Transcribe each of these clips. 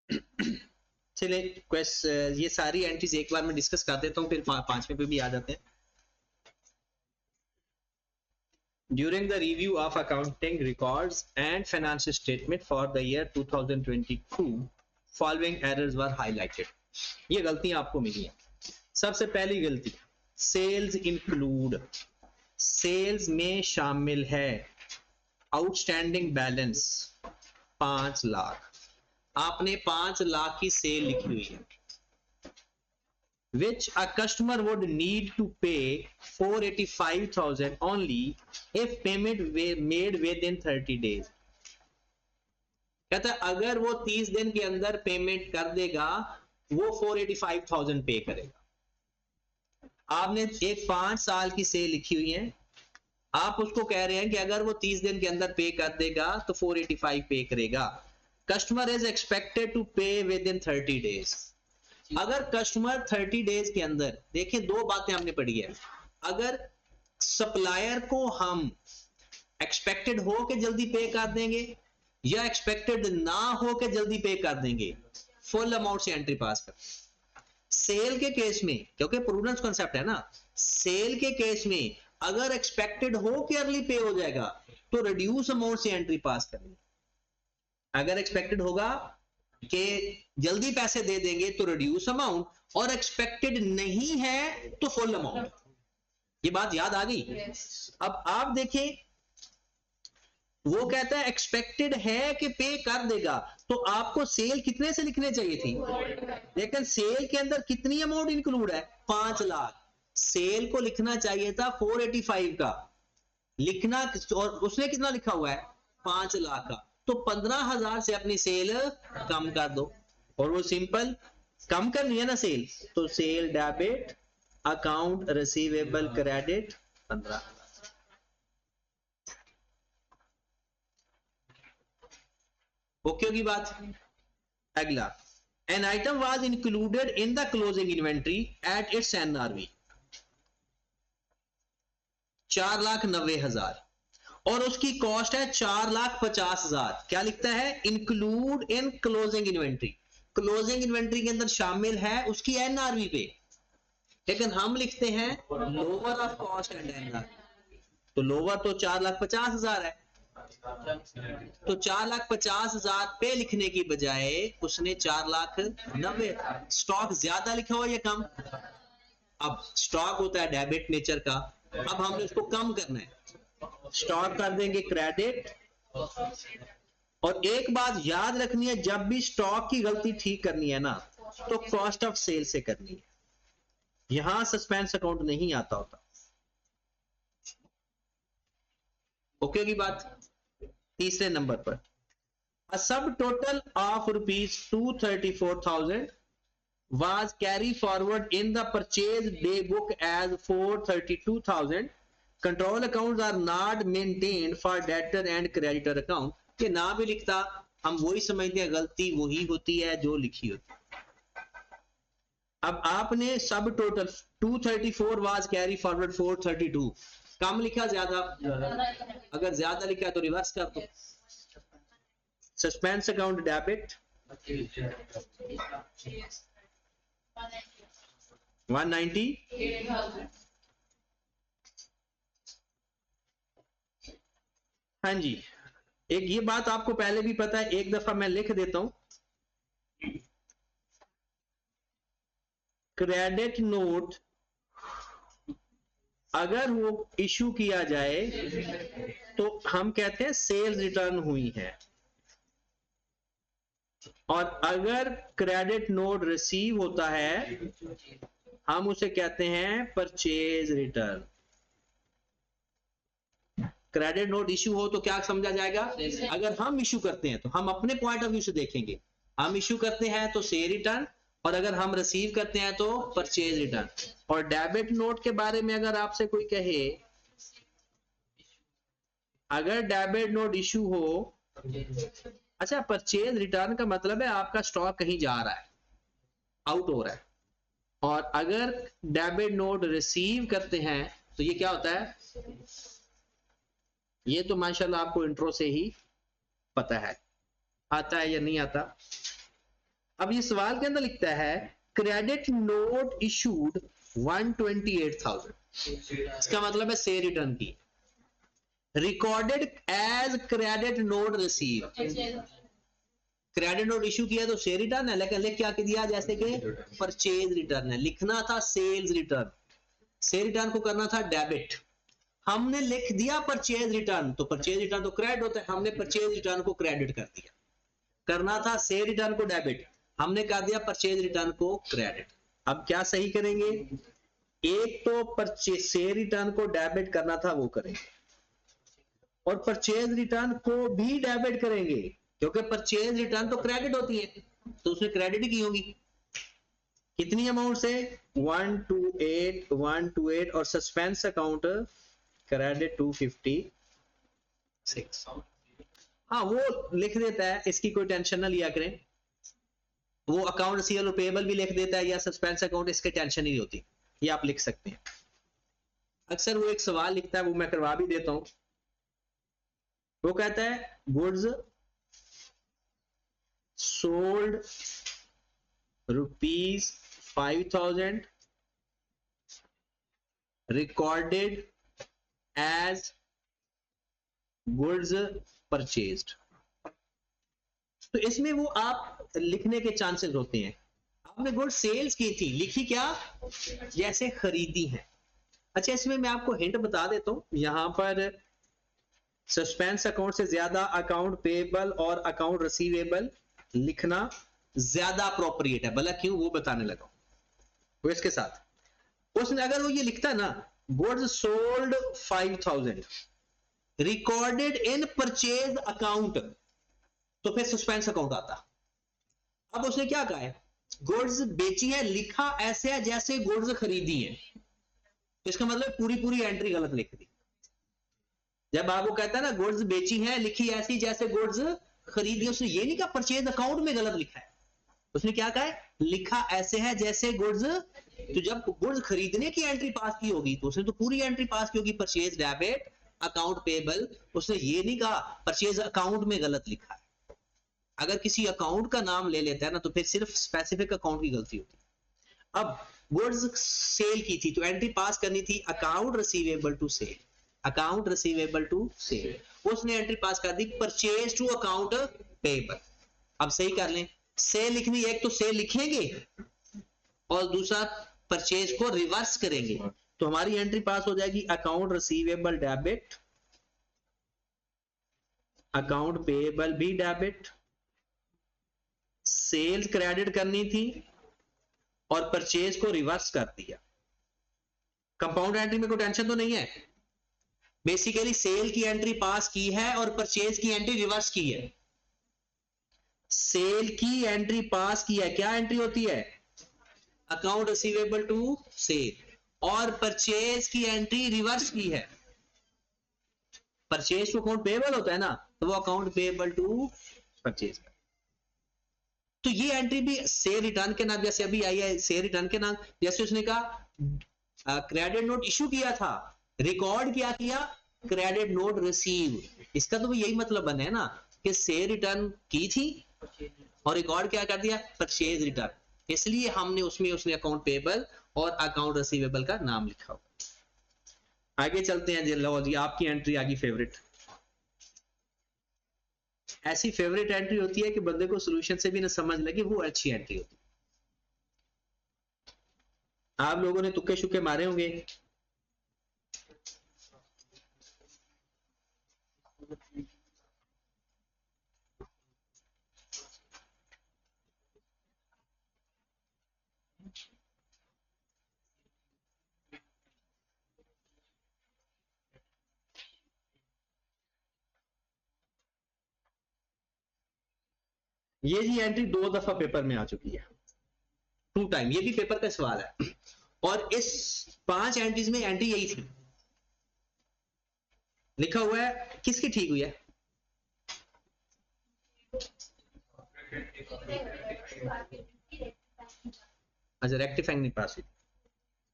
चलिए ये सारी एंट्रीज एक बार मैं डिस्कस कर देता हूँ, फिर पांचवें पे भी आ जाते हैं। During the review of accounting records and financial statement for the year 2022, following errors were highlighted. ये गलतियां आपको मिली हैं। सबसे पहली गलती, सेल्स इंक्लूड, सेल्स में शामिल है आउटस्टैंडिंग बैलेंस 5 लाख। आपने 5 लाख की सेल लिखी हुई है, which a customer would need to pay 485,000 only if payment made within 30 days. कहता है अगर वो 30 दिन के अंदर पेमेंट कर देगा वो 485,000 पे करेगा। आपने एक 5 साल की सेल लिखी हुई है, आप उसको कह रहे हैं कि अगर वो 30 दिन के अंदर पे कर देगा तो 485 पे करेगा। कस्टमर इज एक्सपेक्टेड टू पे विद इन 30 डेज। अगर कस्टमर 30 डेज के अंदर, देखिए दो बातें हमने पढ़ी है, अगर सप्लायर को हम एक्सपेक्टेड हो के जल्दी पे कर देंगे या एक्सपेक्टेड ना हो के जल्दी पे कर देंगे, फुल अमाउंट से एंट्री पास कर। सेल के केस में, क्योंकि प्रूडेंस कॉन्सेप्ट है ना, सेल के केस में अगर एक्सपेक्टेड हो कि अर्ली पे हो जाएगा तो रिड्यूस अमाउंट से एंट्री पास करेंगे। अगर एक्सपेक्टेड होगा कि जल्दी पैसे दे देंगे तो रिड्यूस अमाउंट, और एक्सपेक्टेड नहीं है तो फुल अमाउंट। ये बात याद आ गई? अब आप देखें, वो कहता है एक्सपेक्टेड है कि पे कर देगा, तो आपको सेल कितने से लिखने चाहिए थी, लेकिन सेल के अंदर कितनी अमाउंट इंक्लूड है, 5 लाख। सेल को लिखना चाहिए था 485 का लिखना, और उसने कितना लिखा हुआ है, 5 लाख का, तो 15,000 से अपनी सेल कम कर दो। और वो सिंपल कम करनी है ना सेल, तो sale debit account receivable credit 15। Okay होगी बात? अगला, an item was included in the closing inventory at its NRV 4,90,000 और उसकी कॉस्ट है 4,50,000। क्या लिखता है, include in closing inventory. Closing inventory के अंदर शामिल है उसकी एनआरवी पे, लेकिन हम लिखते हैं lower of cost and NRV, तो लोअर तो 4,50,000 है, तो 4,50,000 पे लिखने की बजाय उसने 4,90,000, स्टॉक ज्यादा लिखा हुआ या कम? अब स्टॉक होता है डेबिट नेचर का, अब हमने उसको कम करना है, स्टॉक कर देंगे क्रेडिट। और एक बात याद रखनी है, जब भी स्टॉक की गलती ठीक करनी है ना तो कॉस्ट ऑफ सेल से करनी है, यहां सस्पेंस अकाउंट नहीं आता होता। ओके की बात? तीसरे नंबर पर, अ सब total of ₹234,000 was carried forward in the purchase day book as 432,000. Control accounts are not maintained for debtor and creditor account. के ना भी लिखता हम वही समझते हैं, गलती वही होती है जो लिखी होती है। अब आपने सब टोटल 234 was carry forward 432, कम लिखा ज्यादा? अगर ज्यादा लिखा तो रिवर्स कर दो, सस्पेंस अकाउंट डेबिट 190, हाँ जी। एक ये बात आपको पहले भी पता है, एक दफा मैं लिख देता हूं, क्रेडिट नोट अगर वो इशू किया जाए तो हम कहते हैं सेल्स रिटर्न हुई है, और अगर क्रेडिट नोट रिसीव होता है हम उसे कहते हैं purchase return. Credit note issue हो तो क्या समझा जाएगा, अगर हम इशू करते हैं तो हम अपने पॉइंट ऑफ व्यू से देखेंगे, हम इशू करते हैं तो सेल रिटर्न, और अगर हम रिसीव करते हैं तो परचेज रिटर्न। और डेबिट नोट के बारे में अगर आपसे कोई कहे, अगर डेबिट नोट इशू हो, अच्छा परचेज रिटर्न का मतलब है आपका स्टॉक कहीं जा रहा है, आउट हो रहा है, और अगर डेबिट नोट रिसीव करते हैं तो ये क्या होता है, ये तो माशाल्लाह आपको इंट्रो से ही पता है, आता है या नहीं आता? अब ये सवाल के अंदर लिखता है क्रेडिट नोट इशूड 128,000, इसका मतलब है से रिटर्न की, recorded as credit note receive, credit note issue किया तो से रिटर्न है, लेकिन लिख क्या दिया जैसे कि परचेज रिटर्न है, लिखना था सेल्स रिटर्न, से रिटर्न को करना था डेबिट, हमने लिख दिया परचेज रिटर्न, तो परचेज रिटर्न तो क्रेडिट होता है, हमने परचेज रिटर्न को क्रेडिट कर दिया, करना था से रिटर्न को डेबिट, हमने कर दिया परचेज रिटर्न को क्रेडिट। अब क्या सही करेंगे, एक तो परचेज से रिटर्न को डेबिट करना था वो करेंगे, और परचेज रिटर्न को भी डेबिट करेंगे, क्योंकि परचेज रिटर्न तो क्रेडिट होती है, तो उसने क्रेडिट ही की होगी। कितनी अमाउंट से 128 और सस्पेंस अकाउंट क्रेडिट 256। हाँ वो लिख देता है, इसकी कोई टेंशन ना लिया करें, वो अकाउंट रिसीवेबल और पेएबल भी लिख देता है या सस्पेंस अकाउंट, इसकी टेंशन ही नहीं होती, ये आप लिख सकते हैं। अक्सर वो एक सवाल लिखता है, वो मैं करवा भी देता हूं, वो कहता है goods sold ₹5,000 recorded as goods purchased. तो इसमें वो आप लिखने के चांसेस होते हैं, आपने गुड्स सेल्स की थी, लिखी क्या जैसे खरीदी है। अच्छा इसमें मैं आपको हिंट बता देता हूं, यहां पर सस्पेंस अकाउंट से ज्यादा अकाउंट पेएबल और अकाउंट रिसीवेबल लिखना ज्यादा अप्रोप्रिएट है, भला क्यों वो बताने लगा। वो इसके साथ उसने अगर वो ये लिखता ना goods sold 5,000 recorded in purchase account, तो फिर सस्पेंस अकाउंट आता। अब उसने क्या कहा है, गुड्स बेची है, लिखा ऐसे है जैसे गुड्स खरीदी है, तो इसका मतलब पूरी पूरी एंट्री गलत लिख दी। जब आपको कहता है ना गुड्स बेची है, लिखी ऐसी जैसे गुड्स खरीदी, उसने ये नहीं कहा परचेज अकाउंट में गलत लिखा है, उसने क्या कहा है लिखा ऐसे है जैसे गुड्स, तो जब गुड्स खरीदने की एंट्री पास की होगी तो उसने तो पूरी एंट्री पास की होगी, परचेज डेबिट अकाउंट पेएबल, उसने ये नहीं कहा परचेज अकाउंट में गलत लिखा है। अगर किसी अकाउंट का नाम ले लेता है ना तो फिर सिर्फ स्पेसिफिक अकाउंट की गलती होती है। अब गुड्स सेल की थी तो एंट्री पास करनी थी account receivable to sale, account receivable to sale, उसने एंट्री पास कर दी परचेज टू अकाउंट पेएबल। अब सही कर लें, से लिखनी, एक तो से लिखेंगे और दूसरा परचेज को रिवर्स करेंगे, तो हमारी एंट्री पास हो जाएगी account receivable debit, account payable भी डेबिट, सेल्स क्रेडिट करनी थी और परचेज को रिवर्स कर दिया। कंपाउंड एंट्री में कोई टेंशन तो नहीं है, बेसिकली सेल की एंट्री पास की है और परचेज की एंट्री रिवर्स की है। सेल की एंट्री पास की है, क्या एंट्री होती है अकाउंट रिसीवेबल टू सेल, और परचेज की एंट्री रिवर्स की है, परचेज टू अकाउंट पेएबल होता है ना, तो वो अकाउंट पेएबल टू परचेज। तो ये एंट्री भी से रिटर्न के नाम, जैसे अभी आई है से रिटर्न के नाम, जैसे उसने कहा क्रेडिट नोट इशू किया था, रिकॉर्ड क्या किया क्रेडिट नोट रिसीव, इसका तो यही मतलब बने है ना कि से रिटर्न की थी और रिकॉर्ड क्या कर दिया परचेज रिटर्न, इसलिए हमने उसमें उसने अकाउंट पेएबल और अकाउंट रिसीवेबल का नाम लिखा होगा। आगे चलते हैं जी, लो जी आपकी एंट्री आ गई फेवरेट। ऐसी फेवरेट एंट्री होती है कि बंदे को सॉल्यूशन से भी ना समझ लगे, वो अच्छी एंट्री होती है। आप लोगों ने तुक्के शुक्के मारे होंगे, ये जी एंट्री 2 दफा पेपर में आ चुकी है, 2 टाइम, ये भी पेपर का सवाल है, और इस 5 एंट्रीज में एंट्री यही थी, लिखा हुआ है किसकी ठीक हुई है, अच्छा रेक्टिफाइंग नहीं पास हुई,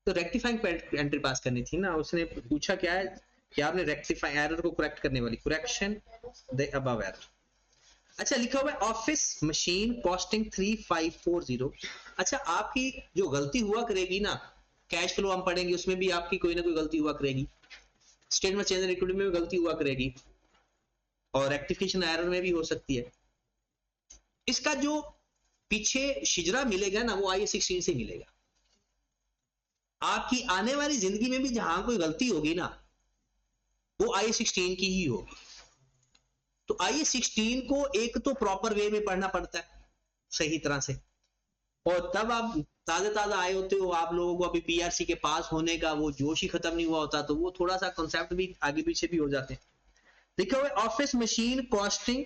तो रेक्टिफाइंग एंट्री पास करनी थी ना, उसने पूछा क्या है कि आपने रेक्टिफाई एरर को करेक्ट करने वाली, करेक्शन द अबव एरर, अच्छा लिखा हुआ है ऑफिस मशीन कॉस्टिंग 3540। अच्छा आपकी जो गलती हुआ करेगी ना, कैश फ्लो हम पढ़ेंगे उसमें भी आपकी कोई ना कोई गलती हुआ करेगी, स्टेटमेंट चेंज लिक्विडिटी में भी गलती हुआ करेगी, और रेक्टिफिकेशन एरर में भी हो सकती है। इसका जो पीछे शिजरा मिलेगा ना वो IAS 16 से मिलेगा। आपकी आने वाली जिंदगी में भी जहां कोई गलती होगी ना वो IAS 16 की ही होगी। तो IAS 16 को एक तो प्रॉपर वे में पढ़ना पड़ता है सही तरह से, और तब आप ताजा ताजा आए होते हो, आप लोगों को अभी PRC के पास होने का वो जोश ही खत्म नहीं हुआ होता, तो वो थोड़ा सा कॉन्सेप्ट भी आगे पीछे भी हो जाते हैं। देखो ऑफिस मशीन कॉस्टिंग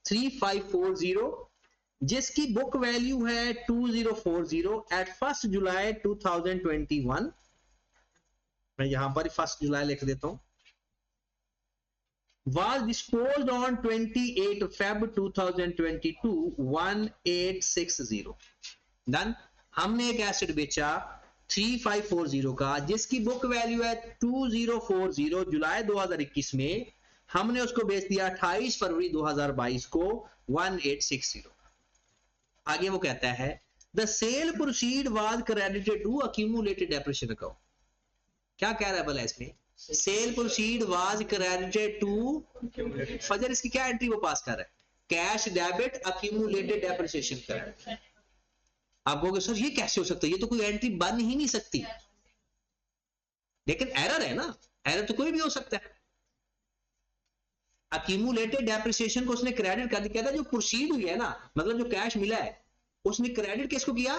3540 जिसकी बुक वैल्यू है 2040 एट 1 जुलाई 2021। मैं यहां पर 1 जुलाई लिख देता हूं। was disposed on 28 Feb 2022 1860। Done. हमने एक एसेट बेचा 3540 का जिसकी बुक वैल्यू है 2040 जुलाई 2021 में, हमने उसको बेच दिया 28 फरवरी 2022 को 1860। आगे वो कहता है the sale proceed was credited to accumulated depreciation account. क्या कह रहा है भला इसमें, sale proceed was credited to, फजर इसकी क्या एंट्री वो पास कर रहा है, कैश डेबिट अक्यूमुलेटेड डेप्रिसिएशन कर रहा है। आप कहोगे सर ये कैसे हो सकता है, ये तो कोई एंट्री बन ही नहीं सकती, लेकिन एरर है ना, एरर तो कोई भी हो सकता है। अक्यूमुलेटेड डेप्रिसिएशन को उसने क्रेडिट कर दिया था, जो प्रोसीड हुई है ना, मतलब जो कैश मिला है उसने क्रेडिट किसको किया,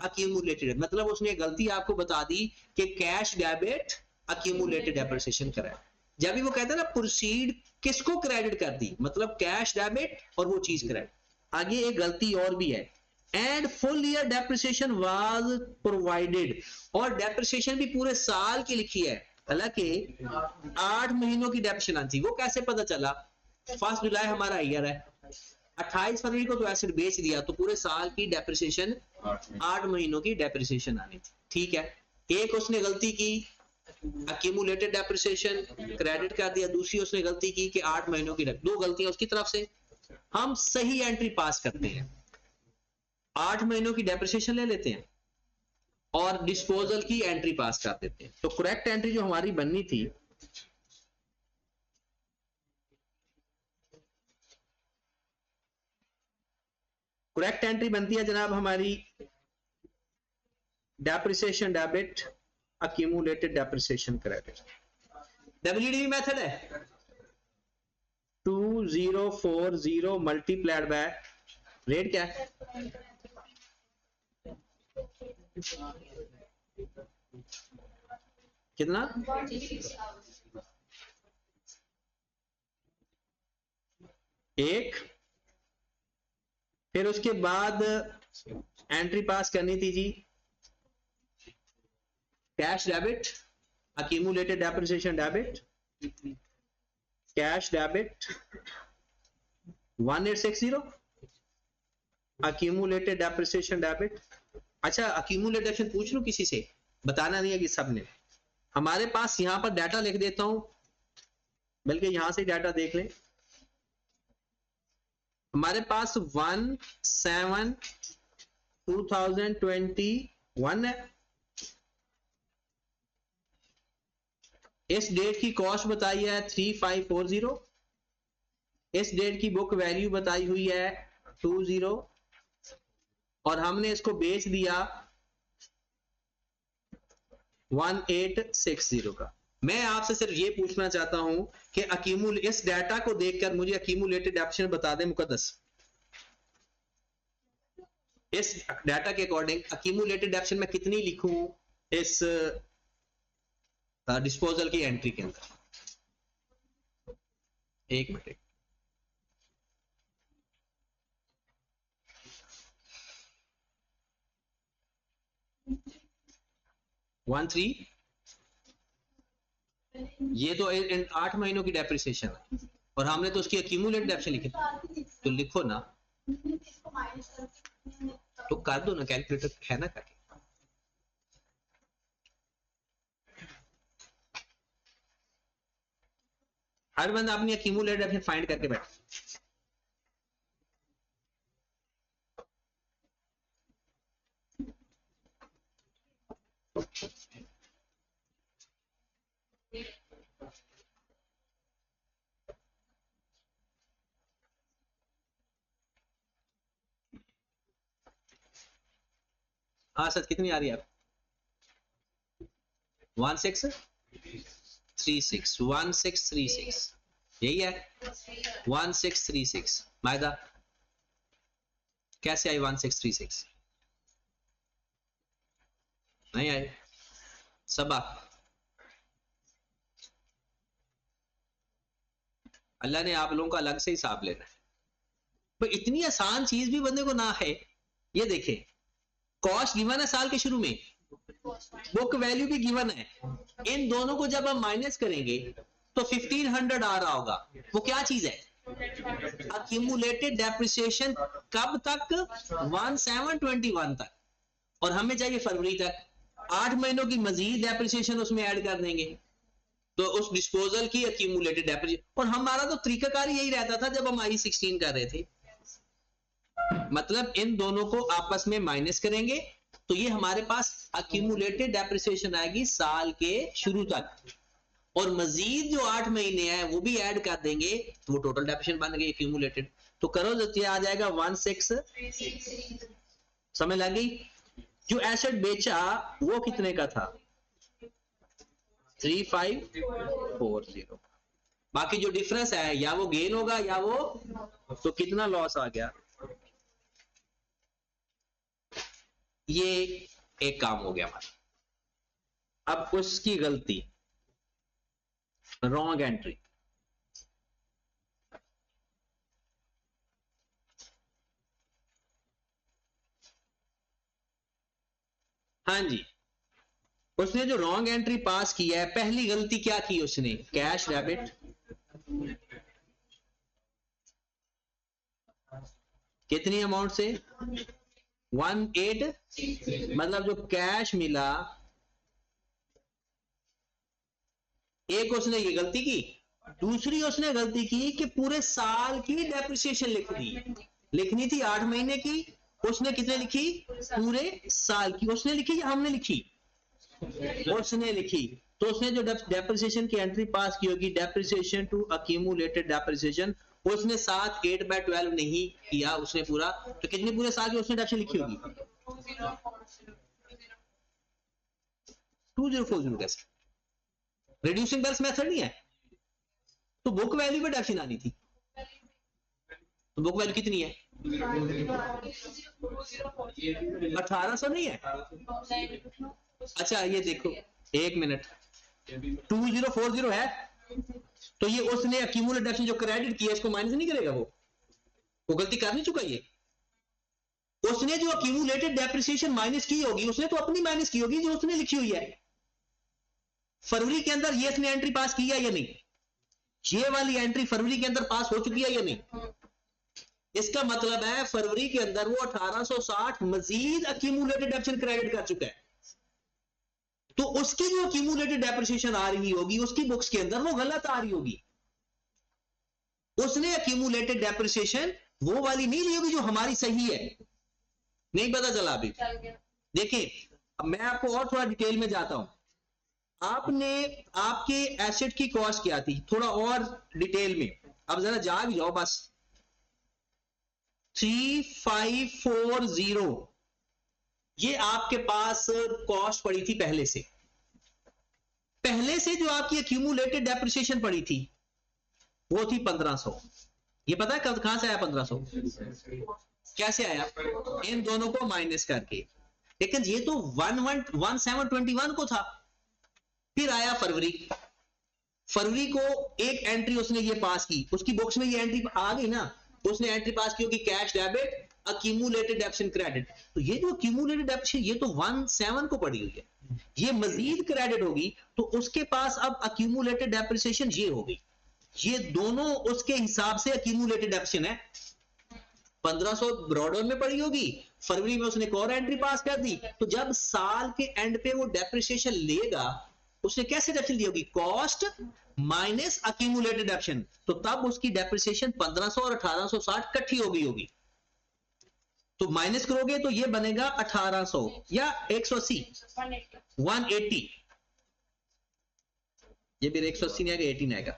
अक्यूमुलेटेड, मतलब उसने गलती आपको बता दी कि कैश डेबिट अक्यूमुलेटेड डेप्रिसिएशन करा। जब भी वो कहता है ना प्रोसीड किसको क्रेडिट कर दी, मतलब कैश डेबिट और वो चीज क्रेडिट। आगे एक गलती और भी है, and full year depreciation was provided, और डेप्रिसिएशन भी पूरे साल की लिखी है, हालांकि 8 महीनों की डेप्रिसिएशन थी। वो कैसे पता चला, 1 जुलाई हमारा ईयर है, 28 फरवरी को तो एसेट बेच दिया, तो पूरे साल की डेप्रिसिएशन 8 महीनों की डेप्रिसिएशन आनी थी। ठीक है, एक उसने गलती की अक्यूमुलेटेड डेप्रिसिएशन क्रेडिट कर दिया, दूसरी उसने गलती की कि 8 महीनों की, दो गलतियां उसकी तरफ से, हम सही एंट्री पास करते हैं, 8 महीनों की डेप्रिसिएशन ले लेते हैं और डिस्पोजल की एंट्री पास कर देते हैं। तो करेक्ट एंट्री जो हमारी बननी थी, करेक्ट एंट्री बनती है जनाब हमारी depreciation debit accumulated depreciation credit. WDV method है 2040 मल्टीप्लाइड बाय रेट क्या है, कितना, एक, फिर उसके बाद एंट्री पास करनी थी जी cash debit accumulated depreciation debit, cash debit 1860 accumulated depreciation debit. अच्छा अक्यूमुलेटेड पूछ लूं किसी से, बताना नहीं है कि सबने, हमारे पास यहां पर डाटा लिख देता हूं, बल्कि यहां से डाटा देख लें, हमारे पास 1/7/2021 है, इस डेट की कॉस्ट बताई है 3540, इस डेट की बुक वैल्यू बताई हुई है 20, और हमने इसको बेच दिया 1860 का। मैं आपसे सिर्फ ये पूछना चाहता हूं कि इस डाटा को देखकर मुझे अक्यूमुलेटेड डेप्रिसिएशन बता दें मुकद्दस, इस डाटा के अकॉर्डिंग अक्यूमुलेटेड डेप्रिसिएशन में कितनी लिखूं इस डिस्पोजल की एंट्री के अंदर, एक मिनट, वन थ्री, ये तो 8 महीनों की डेप्रिसिएशन है और हमने तो उसकी अक्यूमुलेटेड डेप्रिसिएशन लिखी, तो लिखो ना, तो कर दो ना, कैलकुलेटर है ना करके, हर बंदा अपनी अक्यूमुलेटेड डेप्रिसिएशन फाइंड करके बैठा। हाँ सर कितनी आ रही है आप? 1636 यही है 1636। मायदा कैसे आई 1636? नहीं आई। सबा अल्लाह ने आप लोगों का अलग से हिसाब लेना है। तो इतनी आसान चीज भी बंदे को ना है। ये देखें कॉस्ट गिवन है साल के शुरू में, बुक वैल्यू भी गिवन है, इन दोनों को जब हम माइनस करेंगे तो 1500 आ रहा होगा। वो क्या चीज है? Accumulated depreciation. कब तक? 1721 तक, और हमें चाहिए फरवरी तक। 8 महीनों की मजीद डेप्रिसिएशन उसमें ऐड कर देंगे तो उस डिस्पोजल की अक्यूमुलेटेड डेप्रिसिएशन। और हमारा तो तरीकाकार यही रहता था जब हम I16 कर रहे थे, मतलब इन दोनों को आपस में माइनस करेंगे तो ये हमारे पास अक्यूमुलेटेड डेप्रिसिएशन आएगी साल के शुरू तक, और मजीद जो 8 महीने हैं वो भी ऐड कर देंगे तो वो टोटल डेप्रिसिएशन बन गई अक्यूमुलेटेड। तो करो तो आ जाएगा 16। समझ लग गई? जो एसेट बेचा वो कितने का था? 3540। बाकी जो डिफरेंस है या वो गेन होगा या वो, तो कितना लॉस आ गया? ये एक काम हो गया हमारा। अब उसकी गलती, रॉन्ग एंट्री। हाँ जी, उसने जो रॉन्ग एंट्री पास किया है, पहली गलती क्या की उसने? Cash debit. कितनी अमाउंट से? 18। मतलब जो कैश मिला, एक उसने ये गलती की। दूसरी उसने गलती की कि पूरे साल की डेप्रिसिएशन लिख दी। लिखनी थी 8 महीने की, उसने कितने लिखी? पूरे साल की। उसने लिखी या हमने लिखी? उसने लिखी। तो उसने जो डेप्रिसिएशन की एंट्री पास की होगी, डेप्रिसिएशन टू अक्यूमुलेटेड डेप्रिसिएशन, उसने साथ 8/12 नहीं किया उसने पूरा। तो कितनी पूरे साल की उसने डेप्रिसिएशन लिखी होगी? 2040 कैसे? रिड्यूसिंग बैलेंस मेथड नहीं है तो बुक वैल्यू पे डेप्रिसिएशन आनी थी। तो बुक वैल्यू कितनी है? 1800 नहीं है? अच्छा ये देखो, एक मिनट, 2040 है तो ये उसने अक्यूमुलेटेड डेप्रिसिएशन जो क्रेडिट किया इसको माइनस नहीं करेगा? वो गलती कर नहीं चुका? ये उसने जो अक्यूमुलेटेड डेप्रिसिएशन माइनस की होगी उसने तो अपनी माइनस की होगी जो उसने लिखी हुई है। फरवरी के अंदर ये इसने एंट्री पास की है या नहीं? ये वाली एंट्री फरवरी के अंदर पास हो चुकी है या नहीं? इसका मतलब है फरवरी के अंदर वो 1860 मजीद अक्यूमुलेटेड डेप्रिसिएशन क्रेडिट कर चुका है। तो उसकी जो अक्यूमुलेटेड डेप्रिसिएशन आ रही होगी उसकी बुक्स के अंदर वो गलत आ रही होगी। उसने अक्यूमुलेटेड डेप्रिसिएशन वो वाली नहीं ली होगी जो हमारी सही है। नहीं पता चला अभी? देखिए अब मैं आपको और थोड़ा डिटेल में जाता हूं। आपने आपके एसेट की कॉस्ट क्या थी, थोड़ा और डिटेल में अब जरा जाग जाओ बस। 3540 ये आपके पास कॉस्ट पड़ी थी पहले से। पहले से जो आपकी अक्यूमुलेटेड डेप्रिसिएशन पड़ी थी वो थी 1500। ये पता है कहां से आया 1500? कैसे आया? इन दोनों को माइनस करके। लेकिन ये तो 1721 को था। फिर आया फरवरी। फरवरी को एक एंट्री उसने ये पास की, उसकी बुक्स में ये एंट्री आ गई ना। उसने एंट्री पास की होगी cash debit accumulated depreciation credit. तो ये जो अक्यूमुलेटेड डेप्रिसिएशन ये तो 17 को पड़ी हुई है, ये मजीद क्रेडिट होगी तो उसके पास अब अक्यूमुलेटेड डेप्रिसिएशन ये होगी। ये दोनों उसके हिसाब से अक्यूमुलेटेड डेप्रिसिएशन है। 1500 ब्रॉडर में पड़ी होगी, फरवरी में उसने एक और एंट्री पास कर दी। तो जब साल के एंड पे वो डेप्रिसिएशन लेगा उसने कैसे डेप्रिसिएशन दी होगी? Cost minus accumulated depreciation. तो तब उसकी डेप्रिसिएशन 1500 और 1860 इकट्ठी हो गई होगी। तो माइनस करोगे तो ये बनेगा 1800 या 180, 180। ये भी 180 नहीं आएगा, 18 आएगा।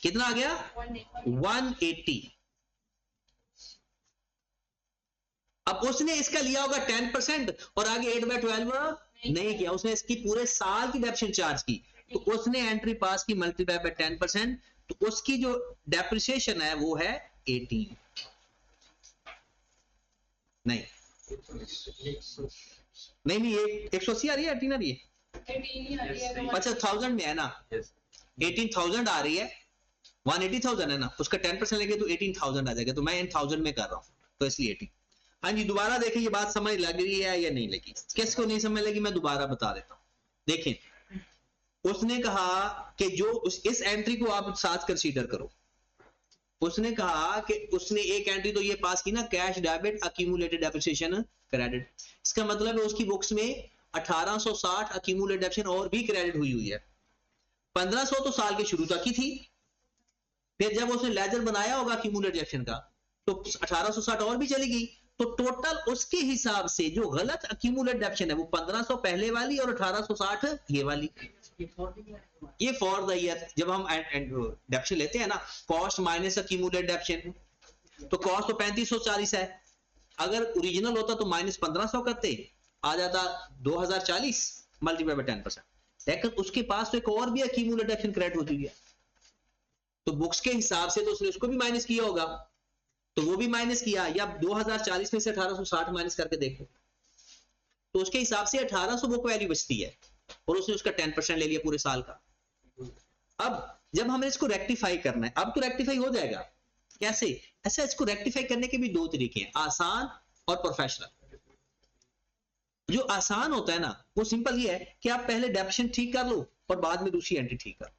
कितना आ गया? 180। अब उसने इसका लिया होगा 10% और आगे 8/12 नहीं किया, उसने इसकी पूरे साल की डेप्रिसिएशन चार्ज की, तो उसने एंट्री पास की मल्टीप्लाई बाय 10%, तो उसकी जो डेप्रिसिएशन है वो है 18। नहीं नहीं नहीं, ये 180 आ रही है, 18 आ रही है, अच्छा 1000 में है ना, 18,000 आ रही है, 180,000 है ना, उसका 10% लेंगे तो 18,000 आ जाएगा, तो मैं इन 1000 में कर रहा हूं, तो इसलिए 18। हाँ जी, दोबारा देखिए ये बात समझ लग रही है या नहीं लगी, किसको नहीं समझ लगी मैं दोबारा बता देता हूं। देखें, उसने कहा कि जो इस एंट्री को आप साथ कंसीडर करो, उसने कहा कि उसने एक एंट्री तो ये पास की ना, cash debit accumulated depreciation credit, इसका मतलब है उसकी बुक्स में 1860 अक्यूमुलेटेड डेप्रिसिएशन और भी क्रेडिट हुई है। 1500 तो साल के शुरू तक की थी, फिर जब उसने लेजर बनाया होगा अक्यूमुलेटेड डेप्रिसिएशन का तो 1860 और भी चली गई, तो टोटल उसके हिसाब से जो गलत अक्यूमुलेटेड डेप्रिसिएशन है वो 1500 पहले वाली और 1860 ये वाली, ये फॉर द ईयर। जब हम डेप्रिसिएशन लेते हैं ना, कॉस्ट माइनस अक्यूमुलेटेड डेप्रिसिएशन, तो कॉस्ट तो 3540 है, अगर ओरिजिनल होता तो माइनस 1500 करते, आ जाता 2040 मल्टीप्लाई बाय 10%, लेकिन उसके पास तो एक और भी अक्यूमुलेटेड डेप्रिसिएशन क्रेडिट होती है, तो बुक्स के हिसाब से तो उसने उसको भी माइनस किया होगा, तो वो भी माइनस किया, या 2040 में से 1860 माइनस करके देखो, तो उसके हिसाब से 1800 बुक वैल्यू बचती है, और उसने उसका 10% ले लिया पूरे साल का। अब जब हमें इसको रेक्टिफाई करना है, अब तो रेक्टिफाई हो जाएगा, कैसे? ऐसा इसको रेक्टिफाई करने के भी दो तरीके हैं, आसान और प्रोफेशनल। जो आसान होता है ना, वो सिंपल ये है कि आप पहले डेप्रिसिएशन ठीक कर लो और बाद में दूसरी एंट्री ठीक कर,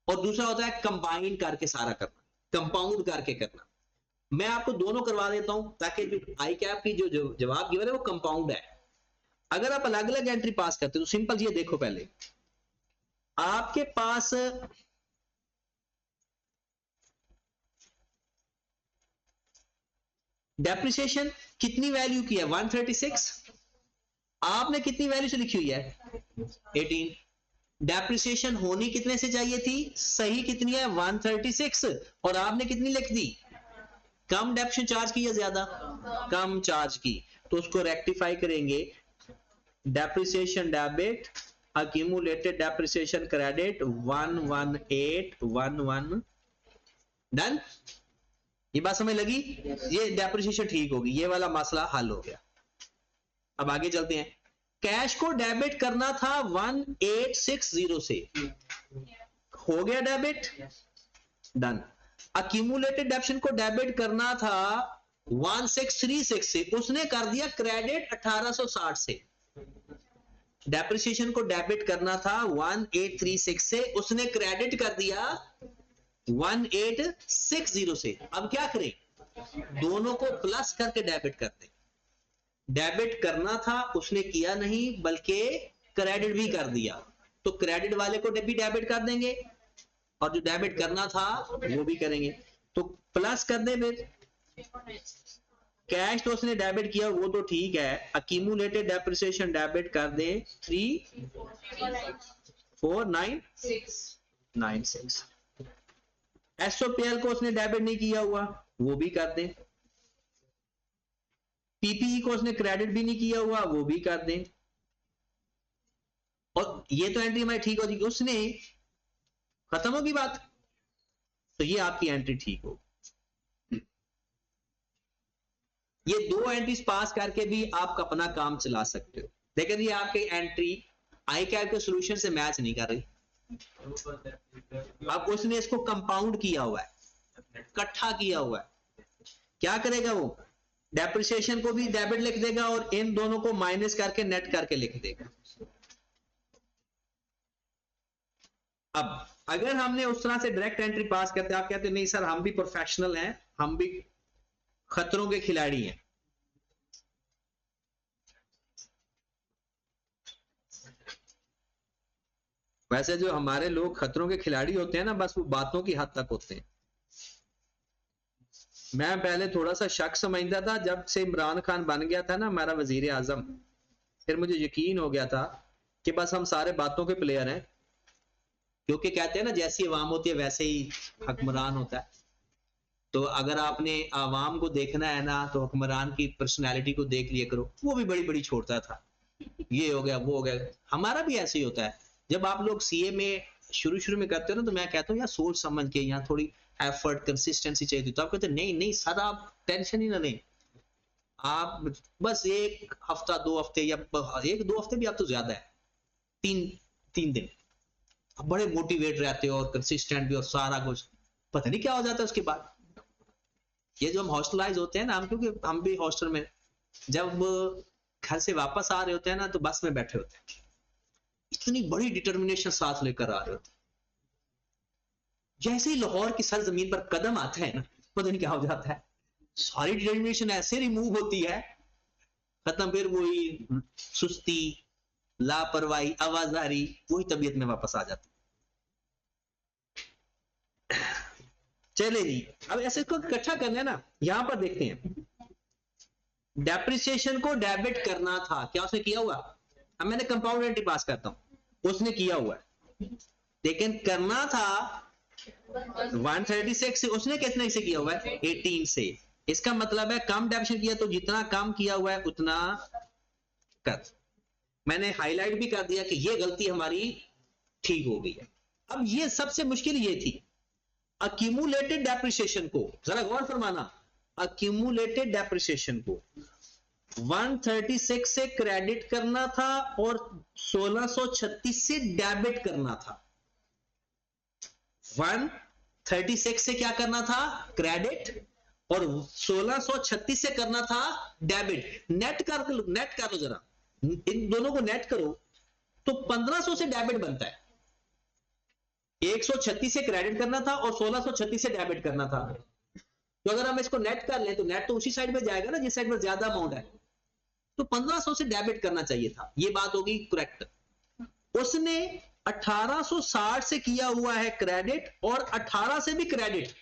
और दूसरा होता है कंबाइन करके सारा करना, कंपाउंड करके करना। मैं आपको दोनों करवा देता हूं ताकि जो आई कैप की जो जवाब गिवन है वो कंपाउंड है। अगर आप अलग अलग एंट्री पास करते हो तो सिंपल ये देखो, पहले आपके पास डेप्रिसिएशन कितनी वैल्यू की है 136, आपने कितनी वैल्यू से लिखी हुई है 18, डेप्रिसिएशन होनी कितने से चाहिए थी, सही कितनी है 136, और आपने कितनी लिख दी, कम डेप्रिसिएशन चार्ज की या ज्यादा, कम चार्ज की, तो उसको रेक्टिफाई करेंगे, depreciation debit accumulated depreciation credit 11811, done. ये बात समझ लगी, ये डेप्रिसिएशन ठीक होगी, ये वाला मसला हल हो गया। अब आगे चलते हैं, कैश को डेबिट करना था 1860 से, हो गया डेबिट, डन। अक्यूमुलेटेड डेप्रिसिएशन को डेबिट करना था 1636 से, उसने कर दिया क्रेडिट 1860 से। डेप्रिसिएशन को डेबिट करना था 1836 से, उसने क्रेडिट कर दिया 1860 से। अब क्या करें, दोनों को प्लस करके डेबिट कर दें। डेबिट करना था उसने किया नहीं बल्कि क्रेडिट भी कर दिया, तो क्रेडिट वाले को भी डेबिट कर देंगे और जो डेबिट करना था वो भी करेंगे, तो प्लस कर दे। फिर कैश तो उसने डेबिट किया वो तो ठीक है, अक्यूमुलेटेड डेप्रिसिएशन डेबिट कर दे 3496, एसओपीएल को उसने डेबिट नहीं किया हुआ वो भी कर दे, पीपीई को उसने क्रेडिट भी नहीं किया हुआ वो भी कर दें, और ये तो एंट्री हमारी ठीक होगी, उसने खत्म होगी बात, तो ये आपकी एंट्री ठीक हो। ये दो एंट्रीज पास करके भी आप अपना काम चला सकते हो, लेकिन ये आपकी एंट्री आई कैप के सॉल्यूशन से मैच नहीं कर रही। अब उसने इसको कंपाउंड किया हुआ है, इकट्ठा किया हुआ है, क्या करेगा वो, डेप्रिसिएशन को भी डेबिट लिख देगा और इन दोनों को माइनस करके नेट करके लिख देगा। अब अगर हमने उस तरह से डायरेक्ट एंट्री पास करते, आप कहते नहीं सर हम भी प्रोफेशनल हैं, हम भी खतरों के खिलाड़ी हैं, वैसे जो हमारे लोग खतरों के खिलाड़ी होते हैं ना, बस वो बातों की हद तक होते हैं। मैं पहले थोड़ा सा शक समझता था, जब से इमरान खान बन गया था ना हमारा वजीर आजम, फिर मुझे यकीन हो गया था कि बस हम सारे बातों के प्लेयर हैं, क्योंकि कहते हैं ना जैसी अवाम होती है वैसे ही हुक्मरान होता है। तो अगर आपने आवाम को देखना है ना तो हुक्मरान की पर्सनैलिटी को देख लिया करो, वो भी बड़ी बड़ी छोड़ता था, ये हो गया वो हो गया। हमारा भी ऐसे ही होता है, जब आप लोग सीए में शुरू में करते हो ना तो मैं कहता हूँ यार सोच समझ के, यहाँ थोड़ी एफर्ट कंसिस्टेंसी चाहिए थी, तो आप कहते नहीं नहीं सर आप टेंशन ही ना लें, आप बस एक हफ्ता 2 हफ्ते या 1-2 हफ्ते भी आप तो ज्यादा है, 3 दिन आप बड़े मोटिवेट रहते हो और कंसिस्टेंट भी और सारा कुछ, पता नहीं क्या हो जाता है उसके बाद। ये जो हम हॉस्टलाइज होते हैं ना, हम क्योंकि हम भी हॉस्टल में जब घर से वापस आ रहे होते हैं ना तो बस में बैठे होते हैं, इतनी बड़ी डिटर्मिनेशन साथ लेकर आ रहे होते हैं, जैसे ही लाहौर की सरजमीन पर कदम आता है ना पता नहीं क्या हो जाता है, सारी डिटर्मिनेशन ऐसे रिमूव होती है, खत्म, फिर वही सुस्ती, लापरवाही, आवाजारी, वही तबीयत में वापस आ जाती। चले जी, अब ऐसे इसको इकट्ठा करना है ना, यहां पर देखते हैं डेप्रिसिएशन को डेबिट करना था, क्या उसने किया हुआ, अब मैंने कंपाउंड एंट्री पास करता हूं, उसने किया हुआ है, लेकिन करना था 136 से, उसने कितने से किया हुआ है 18 से, इसका मतलब है कम डेप्रिसिएशन किया तो जितना कम किया हुआ है उतना कर। मैंने हाईलाइट भी कर दिया कि ये गलती हमारी ठीक हो गई है। अब ये सबसे मुश्किल ये थी, अक्यूमुलेटेड डेप्रिसिएशन को जरा गौर फरमाना, अक्यूमुलेटेड डेप्रिसिएशन को 136 से क्रेडिट करना था और 1636 से डेबिट करना था। 136 से क्या करना था, क्रेडिट, और 1636 से करना था डेबिट। नेट कर लो जरा, इन दोनों को नेट करो तो 1500 से डेबिट बनता है, 136 से क्रेडिट करना था और 1636 से डेबिट करना था। तो अगर हम इसको नेट कर लें तो नेट तो उसी साइड में जाएगा ना जिस साइड में ज्यादा अमाउंट है, तो 1500 से डेबिट करना चाहिए था, ये बात होगी करेक्ट। उसने 1860 से किया हुआ है क्रेडिट और 18 से भी क्रेडिट।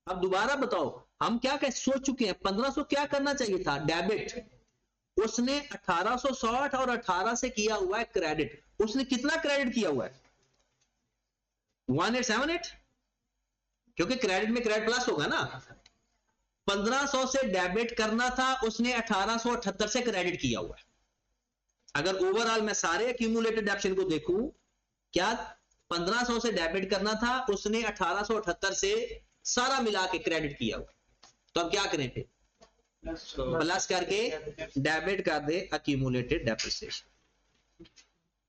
अब दोबारा बताओ, हम क्या कह सोच चुके हैं, 1500 क्या करना चाहिए था, डेबिट, उसने 1860 और 18 से किया हुआ है क्रेडिट। उसने कितना क्रेडिट किया हुआ है, 1878, क्योंकि क्रेडिट में क्रेडिट प्लस होगा ना। 1500 से डेबिट करना था, उसने 1878 से क्रेडिट किया हुआ है। अगर ओवरऑल मैं सारे एक्यूमुलेटेड डेप्शन को देखूं, क्या 1500 से डेबिट करना था, उसने 1878 से सारा मिला के क्रेडिट किया हुआ। तो अब क्या करें फिर, प्लस करके डेबिट कर दे एक्यूमुलेटेड डेप्रिसिएशन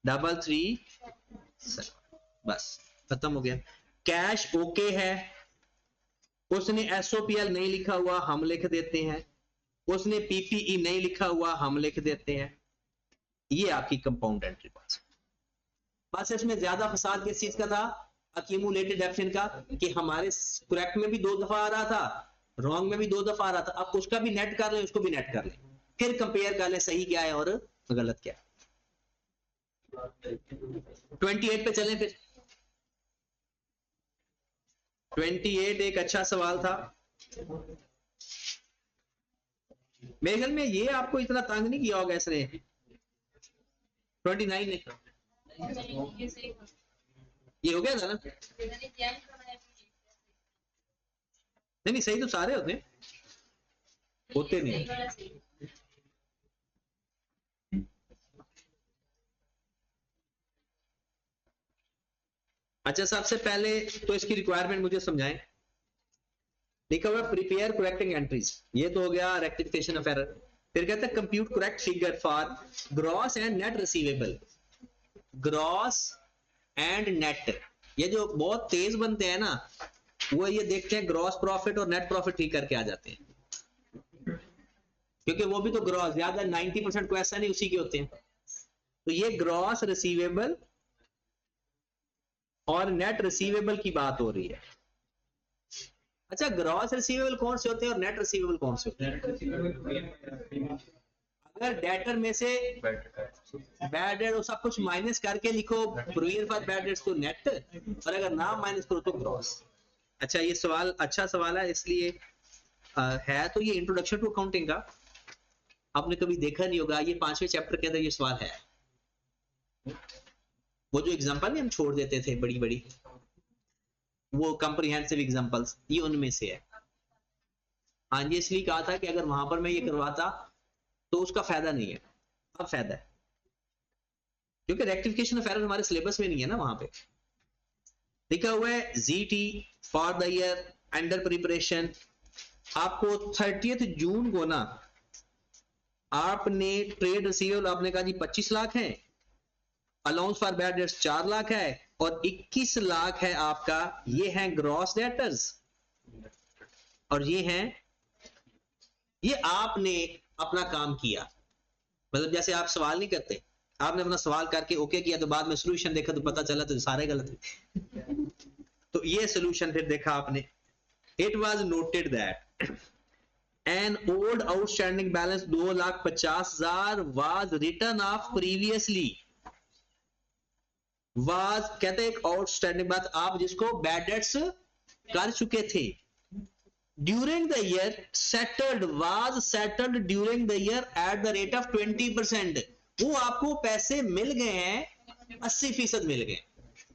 337, बस खत्म हो गया। कैश ओके है, उसने एसओपीएल नहीं लिखा हुआ, हम लिख देते हैं, उसने पीपीई नहीं लिखा हुआ, हम लिख देते हैं। ये आपकी कंपाउंड एंट्री पास। बस इसमें ज्यादा फसाद किस चीज का था, अक्यूमुलेटेड डेप्शन का, कि हमारे करेक्ट में भी 2 दफा आ रहा था, रॉन्ग में भी 2 दफा आ रहा था। अब उसका भी नेट कर ले, उसको भी नेट कर ले, फिर कंपेयर कर ले सही क्या है और गलत क्या है। 28 पे चलें फिर। 28 एक अच्छा सवाल था, मेरे ख्याल में ये आपको इतना तंग नहीं किया होगा इसने। 29 ने ये हो गया था ना, नहीं सही तो सारे होते नहीं। अच्छा, सबसे पहले तो इसकी रिक्वायरमेंट मुझे समझाएं। लिखा हुआ प्रिपेयर करेक्टिंग एंट्रीज, ये तो हो गया रेक्टिफिकेशन ऑफ एरर। फिर कहते हैं compute correct figure for gross and net receivable. Gross and net, ये जो बहुत तेज बनते हैं ना, वो ये देखते हैं ग्रॉस प्रॉफिट और नेट प्रॉफिट ठीक करके आ जाते हैं, क्योंकि वो भी तो ग्रॉस, ज्यादा 90% क्वेश्चन ही उसी के होते हैं। तो ये ग्रॉस रिसीवेबल और नेट रिसीवेबल की बात हो रही है। अच्छा, ग्रॉस रिसीवेबल कौन से होते हैं और नेट रिसीवेबल कौन से होते हैं? अगर डेटर में से बैड डेट सब कुछ माइनस करके लिखो, प्रोविजन फॉर बैड डेट्स तो नेट, और अगर ना माइनस करो तो ग्रॉस। अच्छा, ये सवाल अच्छा सवाल है, इसलिए है तो ये इंट्रोडक्शन टू अकाउंटिंग का, आपने कभी देखा नहीं होगा, ये 5वें चैप्टर के अंदर ये सवाल है। वो जो एग्जांपल में हम छोड़ देते थे बड़ी बड़ी, वो कंप्रीहेंसिव एग्जांपल्स, ये उनमें से है। हाँ जी, इसलिए कहा था कि अगर वहां पर मैं ये करवाता तो उसका फायदा नहीं है, अब फायदा है, क्योंकि रेक्टिफिकेशन ऑफ एरर हमारे सिलेबस में नहीं है ना। वहां पे लिखा हुआ है GT for the year under preparation. आपको 30 जून को ना आपने ट्रेड रिसीवेबल आपने कहा जी 25 लाख है, allowance for bad dates 4 lakh है और 21 लाख है आपका, ये है ग्रॉस डेटर्स और ये आपने अपना काम किया। मतलब जैसे आप सवाल नहीं करते, आपने अपना सवाल करके ओके किया तो बाद में सॉल्यूशन देखा तो पता चला तो सारे गलत है। तो ये सॉल्यूशन फिर देखा आपने। It was noted that an old outstanding balance 2,50,000 was written of previously. Was कहते हैं एक आउटस्टैंडिंग बात, आप जिसको बैड डेट्स कर चुके थे during the year, settled was settled during the year at the rate of 20%। वो आपको पैसे मिल गए हैं, 80% मिल गए।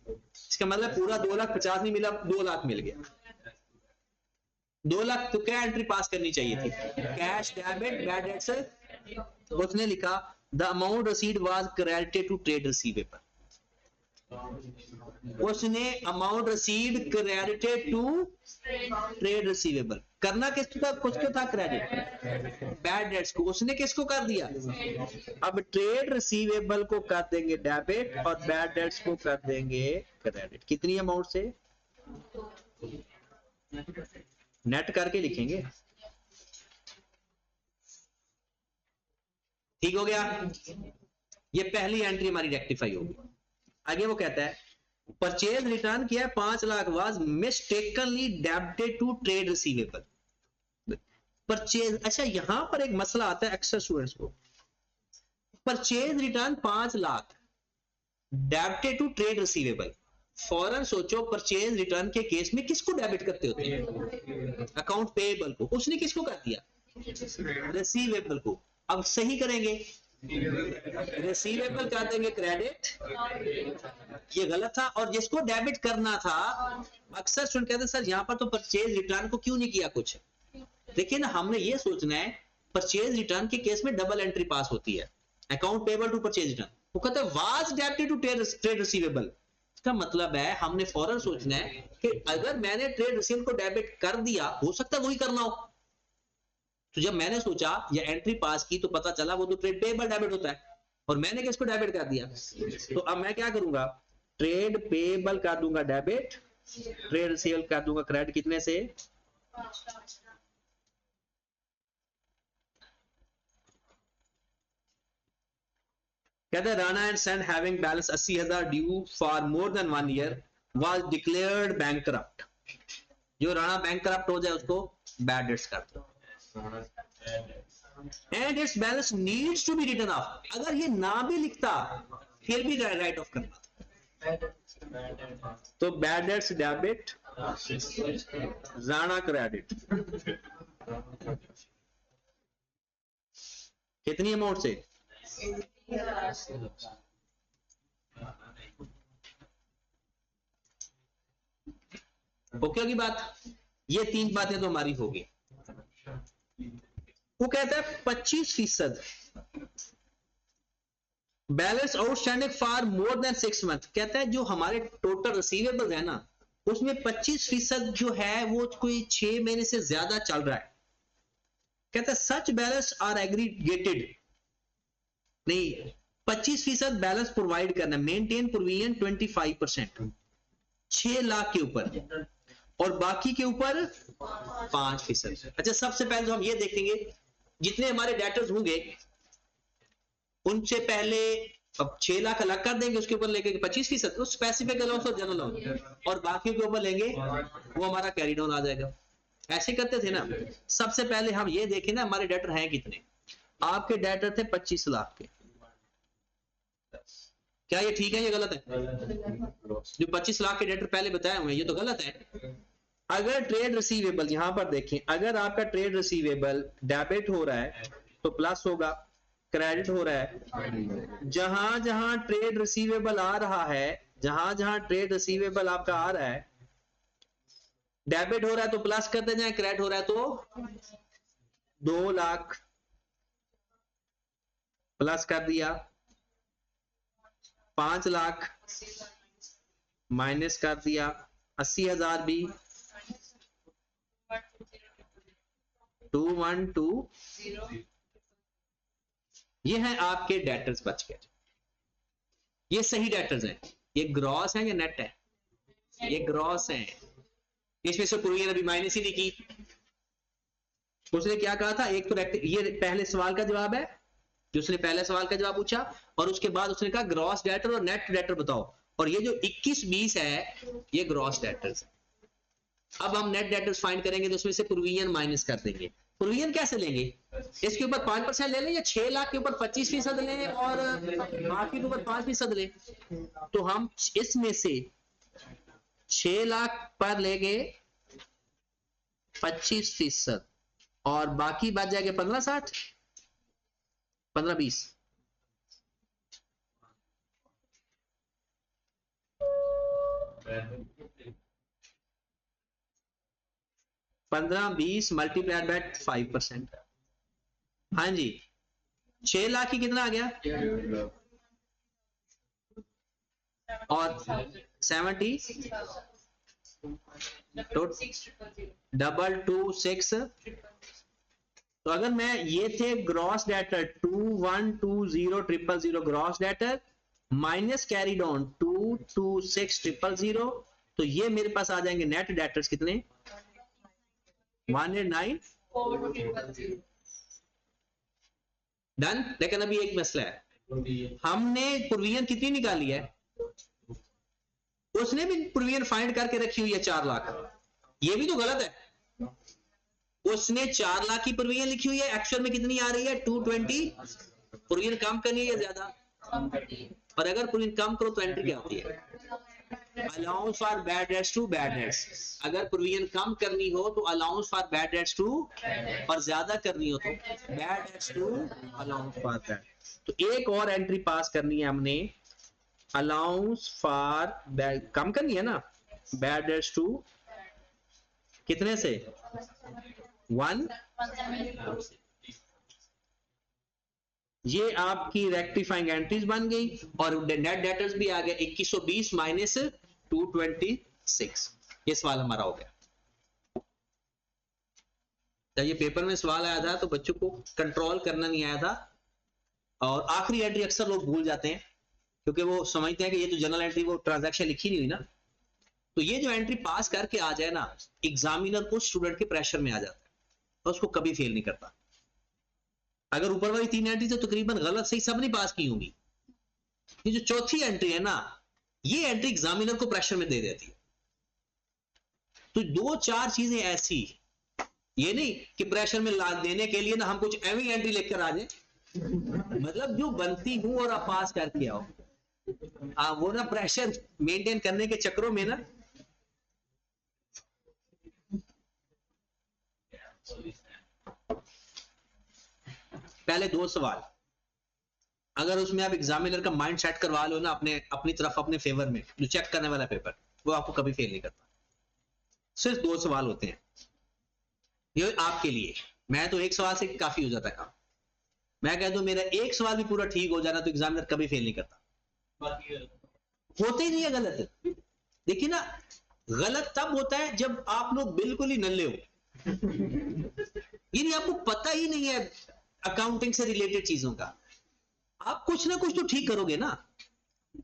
इसका मतलब पूरा 2,50,000 नहीं मिला, 2 लाख मिल गया। 2 लाख तो क्या एंट्री पास करनी चाहिए थी? Cash debit bad debts. उसने लिखा the amount received was credited to trade receivable. उसने amount received credited to trade receivable. करना किसको था क्रेडिट? बैड डेट्स को। उसने किसको कर दिया? अब ट्रेड रिसीवेबल को कर देंगे डेबिट और बैड डेट्स को कर देंगे क्रेडिट। कितनी अमाउंट से? नेट करके लिखेंगे। ठीक हो गया? ये पहली एंट्री हमारी रेक्टिफाई होगी। आगे वो कहता है परचेज रिटर्न किया 5 lakh was mistakenly debited to trade receivable. Purchase, अच्छा यहां पर एक मसला आता है अक्सर स्टूडेंट्स को। Purchase return 5 lakh debited to trade receivable. फौरन सोचो परचेज रिटर्न के केस में किसको डेबिट करते होते हैं? अकाउंट पेएबल को। उसने किसको कर दिया? रिसीवेबल को। अब सही करेंगे, रिसीवेबल कर देंगे क्रेडिट, ये गलत था। और जिसको डेबिट करना था, अक्सर स्टूडेंट कहते हैं सर यहां पर तो परचेज रिटर्न को क्यों नहीं किया कुछ। देखिए ना, हमने ये सोचना है परचेज रिटर्न के केस में डबल एंट्री पास होती है, account payable to purchase return. वो कहते हैं was debited to trade receivable. इसका मतलब है हमने फौरन सोचना है कि अगर मैंने ट्रेड रिसीवेबल को डेबिट कर दिया, हो सकता है वही करना हो। तो जब मैंने सोचा या एंट्री पास की तो पता चला वो तो ट्रेड पेएबल डेबिट होता है और मैंने किसको डेबिट कर दिया। तो अब मैं क्या करूंगा? ट्रेड पेएबल कर दूंगा डेबिट, ट्रेड रिसीवेबल कर दूंगा क्रेडिट। कितने से? कहते हैं Rana and son having balance 80,000 due for more than 1 year was declared bankrupt. जो राणा बैंकरप्ट हो जाए उसको बैड डेट्स कर दो। And its balance needs to be written off. अगर ये ना भी लिखता फिर भी राइट ऑफ करना था। तो bad dates debit, Rana credit. कितनी अमाउंट से? ओके की बात। ये 3 बातें तो हमारी होगी। वो कहता है 25% balance outstanding for more then 6 month. कहता है जो हमारे टोटल रिसीवेबल है ना, उसमें 25% जो है वो कोई 6 महीने से ज्यादा चल रहा है। कहता है सच बैलेंस आर एग्रीगेटेड। नहीं, 25% बैलेंस प्रोवाइड करना, मेंटेन प्रोविजन 25%, 6 लाख के ऊपर और बाकी के ऊपर 5%। अच्छा, सबसे पहले तो हम ये देखेंगे जितने हमारे डेटर्स होंगे उनसे पहले अब 6 लाख अलग कर देंगे, उसके ऊपर लेके 25%, तो स्पेसिफिक अलाउंस और जनरल अलाउंस, और बाकी के ऊपर लेंगे वो हमारा कैरी डाउन आ जाएगा। ऐसे करते थे ना। सबसे पहले हम ये देखें ना हमारे डेटर हैं कितने। आपके डेटर थे 25 लाख के। क्या ये ठीक है, ये गलत है? जो 25 लाख के डेटर पहले बताए हुए ये तो गलत है। अगर ट्रेड रिसीवेबल यहां पर देखें, अगर आपका ट्रेड रिसीवेबल डेबिट हो रहा है तो प्लस होगा, क्रेडिट हो रहा है। जहां जहां ट्रेड रिसीवेबल आ रहा है, जहां जहां ट्रेड रिसीवेबल आपका आ रहा है डेबिट हो रहा है तो प्लस करते जाए, क्रेडिट हो रहा है तो 2 लाख प्लस कर दिया, 5 लाख माइनस कर दिया, 80,000 भी 2120। ये है आपके डेटर्स बच गए। ये सही डेटर्स हैं। ये ग्रॉस है या नेट है? ये ग्रॉस है। इसमें से प्रोविजन अभी माइनस ही नहीं की। उसने क्या कहा था, एक तो ये पहले सवाल का जवाब है जो उसने पहले सवाल का जवाब पूछा, और उसके बाद उसने कहा ग्रॉस डेटर और नेट डेटर बताओ, और ये जो 21-20 है ये ग्रॉस डेटर्स। अब हम नेट डेटर्स फाइंड करेंगे तो उसमें से प्रोविजन माइनस कर देंगे। प्रोविजन कैसे लेंगे? इसके ऊपर 5% ले लें या 6 लाख के ऊपर 25% लें और बाकी के ऊपर 5% लें? तो हम इसमें से 6 लाख पर लेंगे 25% और बाकी बच जाएगा 15-60, 15-20। 15-20 मल्टीप्लाइड बाय 5%। हाँ जी, 6 लाख की कितना आ गया और 70 तो 226। तो अगर मैं ये थे gross debtor 2120,000 gross debtor minus carried on 226,000, तो ये मेरे पास आ जाएंगे नेट डेटर्स कितने 109। डन। लेकिन अभी एक मसला है, हमने प्रोविजन कितनी निकाली है? उसने भी प्रोविजन फाइंड करके रखी हुई है 4 लाख। ये भी तो गलत है। उसने 4 लाख की प्रोविजन लिखी हुई है, एक्चुअल में कितनी आ रही है 220। प्रोविजन कम करनी है ज्यादा? और अगर प्रोविजन कम करो तो एंट्री क्या होती है? Allowance for bad debts to bad debts. अगर प्रोविजन कम करनी हो तो allowance for bad debts to, और ज्यादा करनी हो तो bad debts to allowance for bad. तो एक और एंट्री पास करनी है हमने, अलाउंस फॉर कम करनी है ना, बैड डेट्स टू कितने से 1। ये आपकी रेक्टिफाइंग एंट्रीज बन गई और नेट डेटर्स भी आ गए 2120 माइनस 226। ये सवाल हमारा हो गया। जब ये पेपर में सवाल आया था तो बच्चों को कंट्रोल करना नहीं आया था, और आखिरी एंट्री अक्सर लोग भूल जाते हैं क्योंकि वो समझते हैं कि ये तो जनरल एंट्री वो ट्रांजैक्शन लिखी नहीं हुई ना। तो ये जो एंट्री पास करके आ जाए ना, एग्जामिनर उस स्टूडेंट के प्रेशर में आ जाता है और उसको कभी फेल नहीं करता। अगर ऊपर वाली 3 एंट्री तो तकरीबन गलत सही सब नहीं पास की होंगी, ये जो चौथी एंट्री है ना, ये एंट्री एग्जामिनर को प्रेशर में दे देती है। तो 2-4 चीजें ऐसी, ये नहीं कि प्रेशर में ला देने के लिए ना हम कुछ एवी एंट्री लेकर आ जाए, मतलब जो बनती हूं और आप पास करके आओ। वो ना प्रेशर मेंटेन करने के चक्रों में ना पहले 2 सवाल अगर उसमें आप एग्जामिनर का माइंड सेट करवा लो ना अपनी तरफ अपने फेवर में, जो चेक करने वाला पेपर, वो आपको कभी फेल नहीं करता। सिर्फ 2 सवाल होते हैं ये आपके लिए। मैं तो एक सवाल से काफी हो जाता है काम। मैं कह दूं मेरा एक सवाल भी पूरा ठीक हो जाना तो एग्जामिनर कभी फेल नहीं करता। होते ही नहीं है गलत। देखिए ना, गलत तब होता है जब आप लोग बिल्कुल ही नल्ले हो, यानी आपको पता ही नहीं है अकाउंटिंग से रिलेटेड चीजों का। आप कुछ ना कुछ तो ठीक करोगे ना।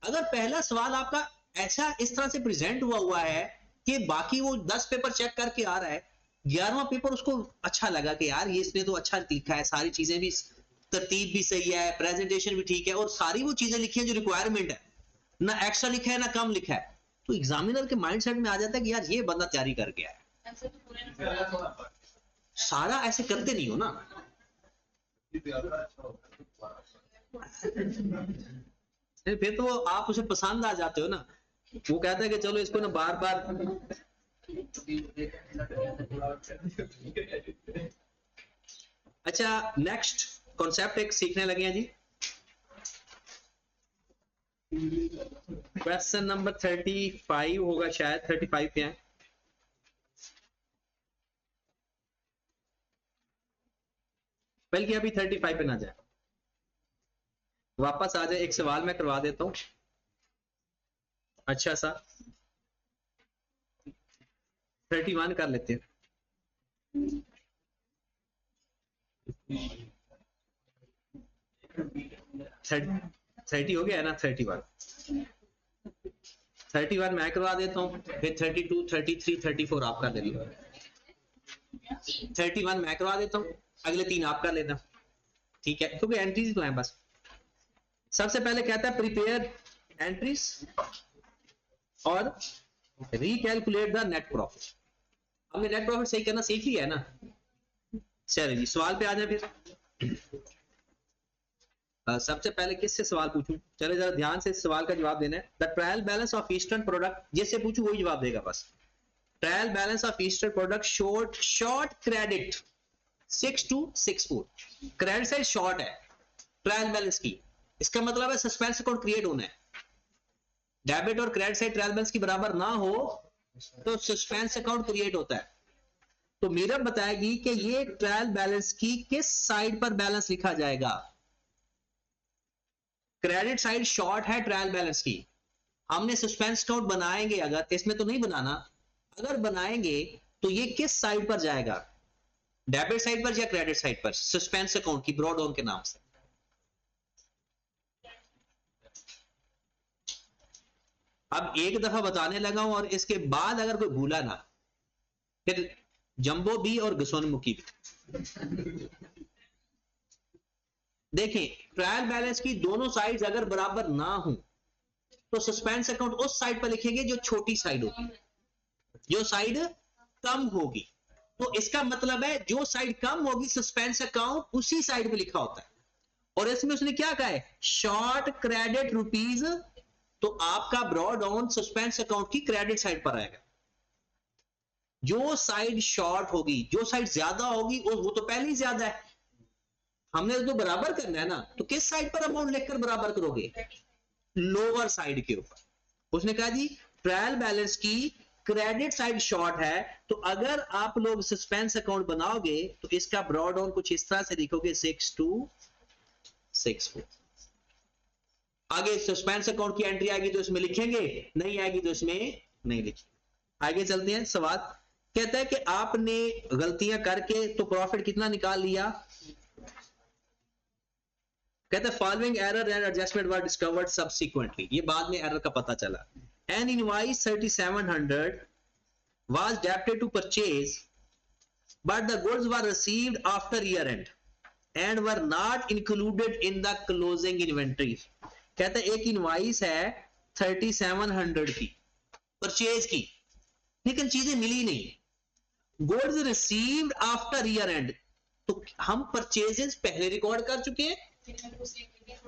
अगर पहला सवाल आपका ऐसा इस तरह से प्रेजेंट हुआ है कि बाकी वो 10 पेपर चेक करके आ रहा है, 11वां पेपर उसको अच्छा लगा कि यार ये इसने तो अच्छा लिखा है, सारी चीजें भी, तरतीब भी सही है, प्रेजेंटेशन भी ठीक है, और सारी वो चीजें लिखी हैं जो रिक्वायरमेंट है, ना एक्स्ट्रा लिखा है ना कम लिखा है, तो एग्जामिनर के माइंडसेट में आ जाता है कि यार ये बंदा तैयारी कर गया है। सारा ऐसे करते नहीं हो ना। फिर तो आप उसे पसंद आ जाते हो ना। वो कहता है कि चलो इसको ना बार बार। अच्छा, नेक्स्ट कॉन्सेप्ट एक सीखने लगे हैं जी। क्वेश्चन नंबर 35 होगा शायद, 35 पे है। बल्कि अभी 35 पे ना जाए, वापस आ जाए। एक सवाल मैं करवा देता हूं अच्छा सा, 31 कर लेते हैं। 30 हो गया है ना, 31 मैं करवा देता हूँ, फिर 32, 33, 34 आप कर देना। 31 मैं करवा देता हूँ, अगले 3 आप कर लेना, ठीक है, क्योंकि एंट्रीज तो हैं बस। सबसे पहले कहता है प्रिपेयर एंट्रीज और रिकैलकुलेट द नेट प्रॉफिट। हमने नेट प्रॉफिट सही करना सीख लिया है ना। चलिए जी सवाल पे आ जाए फिर। सबसे पहले किससे सवाल पूछूं, चले जरा ध्यान से सवाल का जवाब देना है। The trial balance of eastern product, जिससे पूछूं वही जवाब देगा बस। Trial balance of eastern product short credit 6264, credit side short है ट्रायल बैलेंस की, इसका मतलब है सस्पेंस अकाउंट क्रिएट होना है। डेबिट और क्रेडिट साइड ट्रायल बैलेंस की बराबर ना हो तो सस्पेंस अकाउंट क्रिएट होता है। तो मीरा बताएगी कि ये ट्रायल बैलेंस की किस साइड पर बैलेंस लिखा जाएगा। क्रेडिट साइड शॉर्ट है ट्रायल बैलेंस की, हमने सस्पेंस अकाउंट बनाएंगे, अगर इसमें तो नहीं बनाना, अगर बनाएंगे तो ये किस साइड पर जाएगा, डेबिट साइड पर या क्रेडिट साइड पर, सस्पेंस अकाउंट की ब्रॉड ऑन के नाम से। अब एक दफा बताने लगा हूं और इसके बाद अगर कोई भूला ना, फिर जंबो बी और गसोनमुखी भी। देखें ट्रायल बैलेंस की दोनों साइड्स अगर बराबर ना हो तो सस्पेंस अकाउंट उस साइड पर लिखेंगे जो छोटी साइड होगी, जो साइड कम होगी। तो इसका मतलब है जो साइड कम होगी सस्पेंस अकाउंट उसी साइड पे लिखा होता है। और इसमें उसने क्या कहा है, शॉर्ट क्रेडिट रुपीज, तो आपका ब्रॉड ऑन सस्पेंस अकाउंट की क्रेडिट साइड पर आएगा। जो साइड शॉर्ट होगी, जो साइड ज्यादा होगी वो तो पहले ही ज्यादा है, हमने तो बराबर करना है ना, तो किस साइड पर अमाउंट लिखकर बराबर करोगे, लोअर साइड के ऊपर। उसने कहा जी ट्रायल बैलेंस की क्रेडिट साइड शॉर्ट है, तो अगर आप लोग सस्पेंस अकाउंट बनाओगे तो इसका ब्रॉड ऑन कुछ इस तरह से लिखोगे 6264। आगे सस्पेंस अकाउंट की एंट्री आएगी तो इसमें लिखेंगे, नहीं आएगी तो इसमें नहीं लिखेंगे। आगे चलते हैं सवाल कहता है कि आपने गलतियां करके तो प्रॉफिट कितना निकाल लिया, कहता है following error and adjustment were discovered subsequently, ये बाद में एरर का पता चला। N invoice 3700 was debted to purchase but the goods were received after year end and were not included in the closing inventory। कहता है एक इनवॉइस है 3700 की परचेज की, लेकिन चीजें मिली नहीं, goods received after year and, तो हम परचेजेस पहले रिकॉर्ड कर चुके हैं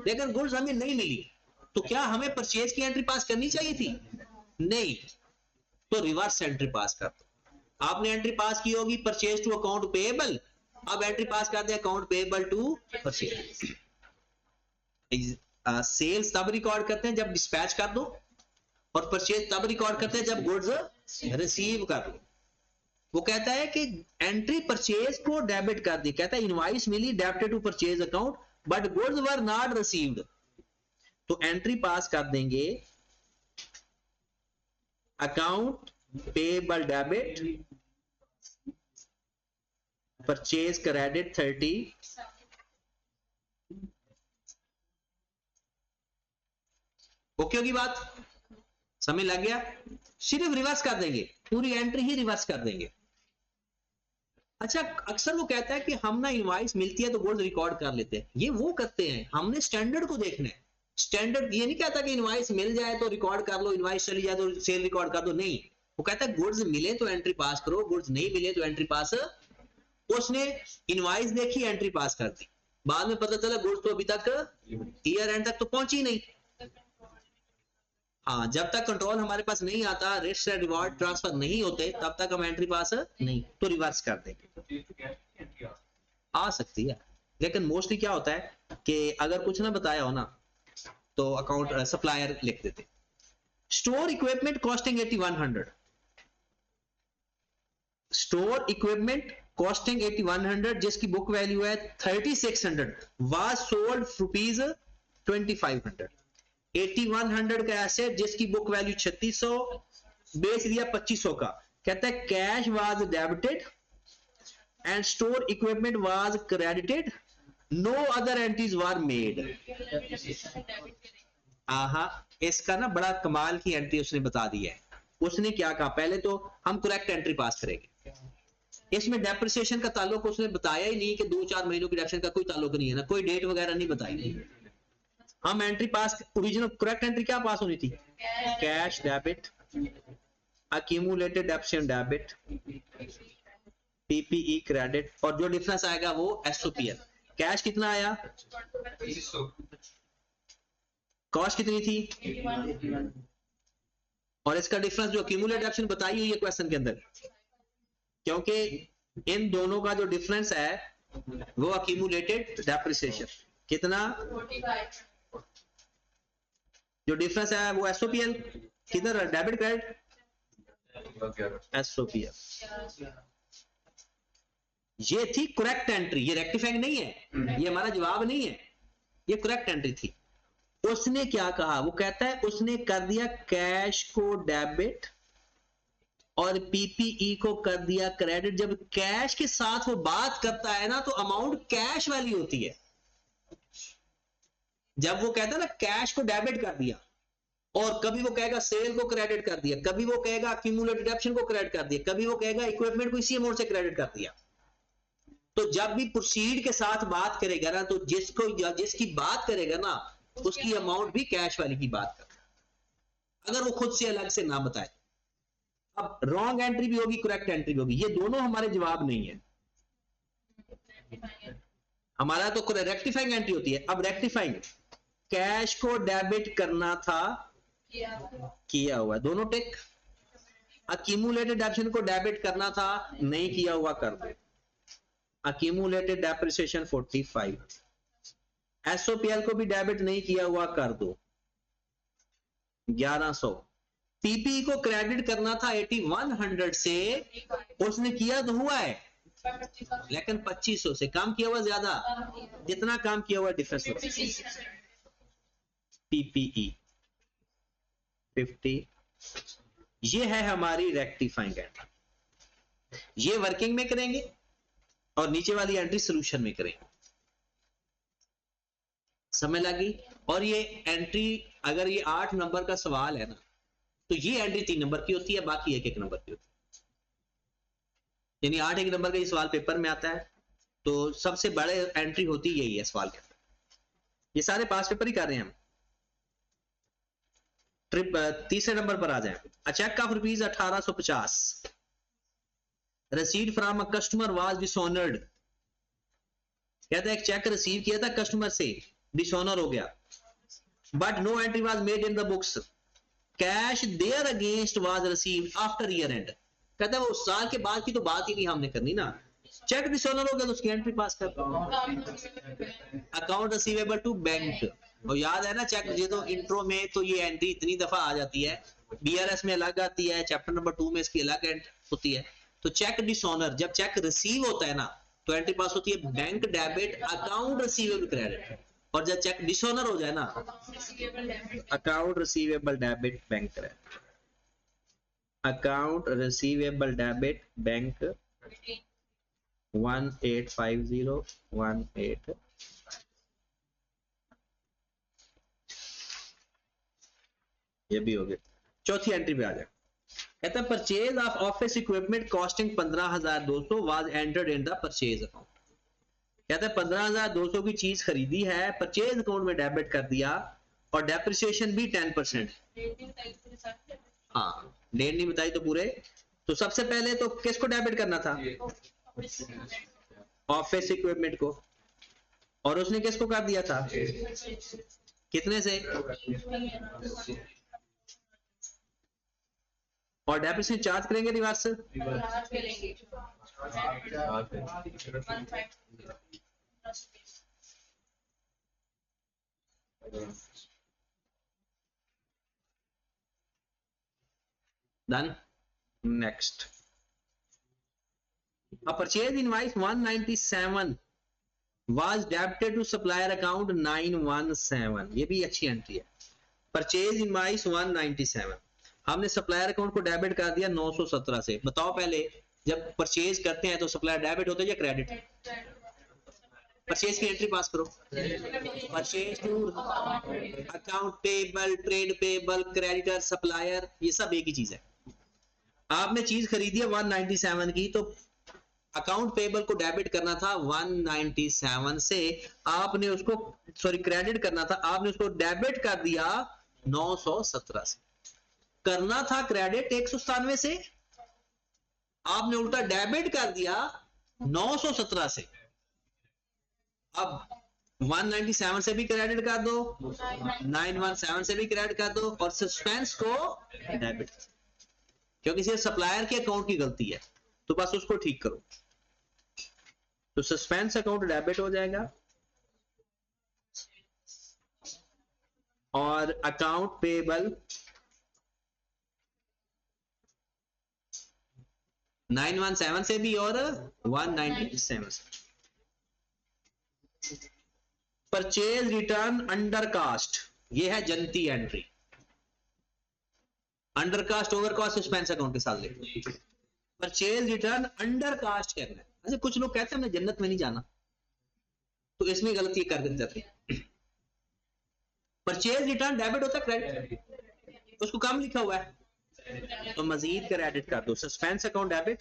लेकिन गुड्स हमें नहीं मिली, तो क्या हमें परचेज की एंट्री पास करनी चाहिए थी, नहीं, तो रिवर्स एंट्री पास कर दो। आपने एंट्री पास की होगी परचेज टू अकाउंट पेएबल, अब एंट्री पास कर दे account payable to purchase. Sales तब रिकॉर्ड करते हैं जब डिस्पैच कर दो, और परचेज तब रिकॉर्ड करते हैं जब गुड्स रिसीव कर दो। वो कहता है कि एंट्री परचेज को डेबिट कर दी, कहता है इनवॉइस मिली debited to purchase account but goods were not received, तो एंट्री पास कर देंगे account payable debit purchase credit 30, okay होगी बात, समझ लग गया। सिर्फ रिवर्स कर देंगे, पूरी एंट्री ही रिवर्स कर देंगे। अच्छा अक्सर वो कहता है कि हम ना इनवॉइस मिलती है तो गुड्स रिकॉर्ड कर लेते हैं, ये वो करते हैं, हमने स्टैंडर्ड को देखना है। स्टैंडर्ड ये नहीं कहता कि इनवॉइस मिल जाए तो रिकॉर्ड कर लो, इनवॉइस चली जाए तो सेल रिकॉर्ड कर दो, नहीं, वो कहता है गुड्स मिले तो एंट्री पास करो, गुड्स नहीं मिले तो एंट्री पास। उसने इनवॉइस देखी एंट्री पास कर दी, बाद में पता चला गुड्स तो अभी तक ईयर एंड तक तो पहुंची नहीं। हाँ जब तक कंट्रोल हमारे पास नहीं आता, रिस्क से रिवॉर्ड ट्रांसफर नहीं होते, तब तक हम एंट्री पास नहीं, तो रिवर्स कर देंगे। आ सकती है, लेकिन मोस्टली क्या होता है कि अगर कुछ ना बताया हो ना तो अकाउंट सप्लायर लिख देते। Store equipment costing 8100, store equipment costing 8100 जिसकी बुक वैल्यू है 3600 वाज सोल्ड रुपीज 2500। 8100 का एसेट जिसकी बुक वैल्यू 3600 बेच दिया 2500 का। कहता है cash was debited and store equipment was credited, no other entries were made. आहा, इसका ना बड़ा कमाल की एंट्री उसने बता दी है। उसने क्या कहा, पहले तो हम करेक्ट एंट्री पास करेंगे। इसमें डेप्रिसिएशन का ताल्लुक उसने बताया ही नहीं कि 2-4 महीनों की डेप्रिसिएशन का कोई ताल्लुक नहीं है ना, कोई डेट वगैरह नहीं बताई। हम एंट्री पास, ओरिजिनल करेक्ट एंट्री क्या पास होनी थी, cash debit, accumulated depreciation debit, PPE credit, और जो डिफरेंस आएगा वो एसओपीएल। कैश कितना आया, कॉस्ट कितनी थी, और इसका डिफरेंस जो अक्यूमुलेटेड डेप्रिसिएशन बताई हुई है क्वेश्चन के अंदर, क्योंकि इन दोनों का जो डिफरेंस है वो अक्यूमुलेटेड डेप्रिसिएशन कितना, जो डिफरेंस है वो एसओपीएल किधर, डेबिट क्रेडिट एसओपीएल। ये थी करेक्ट एंट्री, ये रेक्टिफाइंग नहीं है, ये हमारा जवाब नहीं है, ये करेक्ट एंट्री थी। उसने क्या कहा, वो कहता है उसने कर दिया कैश को डेबिट और पीपीई को कर दिया क्रेडिट। जब कैश के साथ वो बात करता है ना तो अमाउंट कैश वाली होती है। जब वो कहता है ना कैश को डेबिट कर दिया, और कभी वो कहेगा सेल को क्रेडिट कर दिया, कभी वो कहेगा अक्यूमुलेटेड डेप्रिसिएशन को क्रेडिट कर दिया, कभी वो कहेगा इक्विपमेंट को इसी अमाउंट से क्रेडिट कर दिया। तो जब भी प्रोसीड के साथ बात करेगा ना, तो जिसकी बात करेगा ना उसकी अमाउंट भी कैश वाली की बात करेगा, अगर वो खुद से अलग से ना बताए। अब रॉन्ग एंट्री भी होगी, करेक्ट एंट्री भी होगी, ये दोनों हमारे जवाब नहीं है। हमारा तो रेक्टिफाइंग एंट्री होती है। अब रेक्टिफाइंग, कैश को डेबिट करना था, किया हुआ, दोनों टिक। अक्यूमुलेटेड डेप्रिसिएशन को डेबिट करना था, नहीं किया हुआ, कर दो। अक्यूमुलेटेड डेप्रिसिएशन 45, एसओपीएल को भी डेबिट नहीं किया हुआ, कर दो 1100। पीपी को क्रेडिट करना था 8100 से, उसने किया तो हुआ है लेकिन 2500 से काम किया हुआ ज्यादा, जितना काम किया हुआ डिफरेंस। पीपीई 50, ये है हमारी रेक्टिफाइंग एंट्री। ये वर्किंग में करेंगे और नीचे वाली एंट्री सॉल्यूशन में करेंगे। समझ लगी। और ये एंट्री, अगर ये 8 नंबर का सवाल है ना, तो ये एंट्री 3 नंबर की होती है, बाकी 1-1 नंबर की होती है। यानी 8 1 नंबर का ये सवाल पेपर में आता है, तो सबसे बड़े एंट्री होती यही है सवाल के अंदर। ये सारे पास पेपर ही कर रहे हैं हम। तीसरे नंबर पर आ जाए। A cheque of rupees 1850 received from a customer was dishonoured. कहता है एक चेक रिसीव किया था कस्टमर से, डिसऑनर हो गया, but no entry was made in the books, cash there against was received after year end. कहता है वो साल के बाद की तो बात ही नहीं हमने करनी ना, चेक डिसऑनर हो गया तो उसकी एंट्री पास कर दो। अकाउंट रिसीवेबल टू बैंक, और याद है ना चेक, ये तो इंट्रो में तो ये एंट्री इतनी दफा आ जाती है, बीआरएस में अलग आती है, चैप्टर नंबर 2 में इसकी अलग एंट्री होती है। तो चेक डिसऑनर, जब चेक रिसीव होता है ना तो एंट्री पास होती है bank debit account receivable credit, और जब चेक डिसऑनर हो जाए ना account receivable debit bank credit, account receivable debit bank 185018। ये भी हो गया। चौथी एंट्री पे आ जाए। कहता है purchase of office equipment costing 15,200 was entered in the purchase account. कहता है 15,200 की चीज खरीदी है, परचेज अकाउंट में डेबिट कर दिया, और डेप्रिसिएशन भी 10%। हाँ, डेट नहीं बताई तो पूरे। तो सबसे पहले तो किसको डेबिट करना था, ऑफिस इक्विपमेंट को, और उसने किसको कर दिया था, कितने से, और डेप्रिसिएशन चार्ज करेंगे reverse. Done. Next, A purchase invoice 197 was debited to supplier account 917, ये भी अच्छी एंट्री है। परचेज इनवाइस 197 हमने सप्लायर अकाउंट को डेबिट कर दिया 917 से। बताओ पहले जब परचेज करते हैं तो सप्लायर डेबिट होता है या क्रेडिट? परचेज की एंट्री पास करो। Purchase to account payable, trade payable, creditor, supplier, ये सब एक ही चीज है। आपने चीज खरीदी है 197 की, तो अकाउंट पेबल को डेबिट करना था 197 से, आपने उसको क्रेडिट करना था, आपने उसको डेबिट कर दिया 917 से। करना था क्रेडिट 197 से, आपने उल्टा डेबिट कर दिया 917 से। अब 197 से भी क्रेडिट कर दो, 917 से भी क्रेडिट कर दो, और सस्पेंस को डेबिट, क्योंकि सिर्फ सप्लायर के अकाउंट की गलती है, तो बस उसको ठीक करो। तो सस्पेंस अकाउंट डेबिट हो जाएगा और अकाउंट पेबल 917 से भी और 197 से। परचेज रिटर्न अंडर कास्ट, ये है जनती entry. Under cast, over cast suspense account के साथ लिखो। परचेज रिटर्न अंडर कास्ट करना है। अच्छा, कुछ लोग कहते हैं हमने जन्नत में नहीं जाना, तो इसमें गलती कर देते हैं। परचेज रिटर्न डेबिट होता है क्रेडिट, उसको कम लिखा हुआ है तो मजीद क्रेडिट कर दो। सस्पेंस अकाउंट डेबिट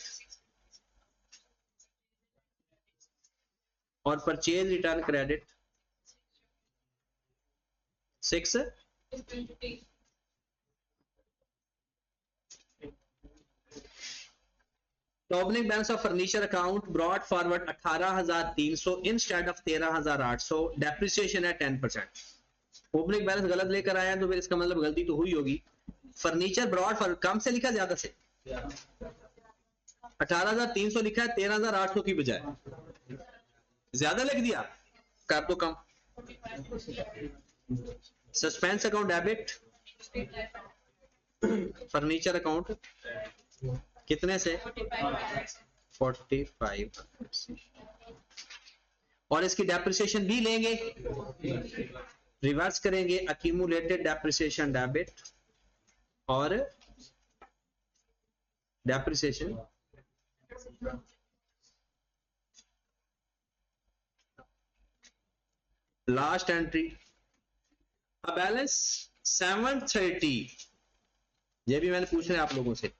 और purchase return credit 6 opening balance of furniture account brought forward 18,300 instead of 13,800, depreciation है 10%। ओपनिंग बैलेंस गलत लेकर आया तो फिर इसका मतलब गलती तो हुई होगी। फर्नीचर ब्रॉड फॉरवर्ड कम से लिखा ज्यादा से, 18,300 लिखा है 13,800 की बजाय, ज्यादा लिख दिया, कर दो कम। Suspense account debit furniture account कितने से? 45, और इसकी डेप्रिसिएशन भी लेंगे, रिवर्स करेंगे, अक्यूमुलेटेड डेप्रिसिएशन डेबिट और डेप्रिसिएशन लास्ट एंट्री। बैलेंस 730, ये भी मैंने पूछना है आप लोगों से।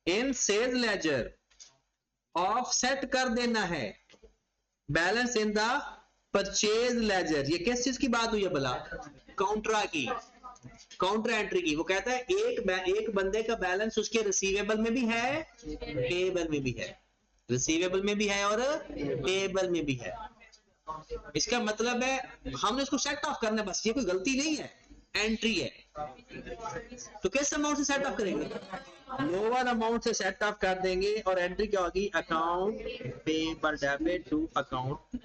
इन सेल्स लेजर ऑफसेट कर देना है balance in the purchase laser. ये किस चीज की बात हुई है भला? काउंट्रा की, काउंटर एंट्री की। वो कहता है एक बंदे का बैलेंस उसके रिसीवेबल में भी है, पेएबल में भी है, रिसीवेबल में भी है और पेएबल में भी है। इसका मतलब है हमने इसको सेट ऑफ करना है, बस, ये कोई गलती नहीं है, एंट्री है। तो किस अमाउंट से सेट ऑफ करेंगे? लोअर अमाउंट से सेट ऑफ कर देंगे, और एंट्री क्या होगी? Account payable debit to account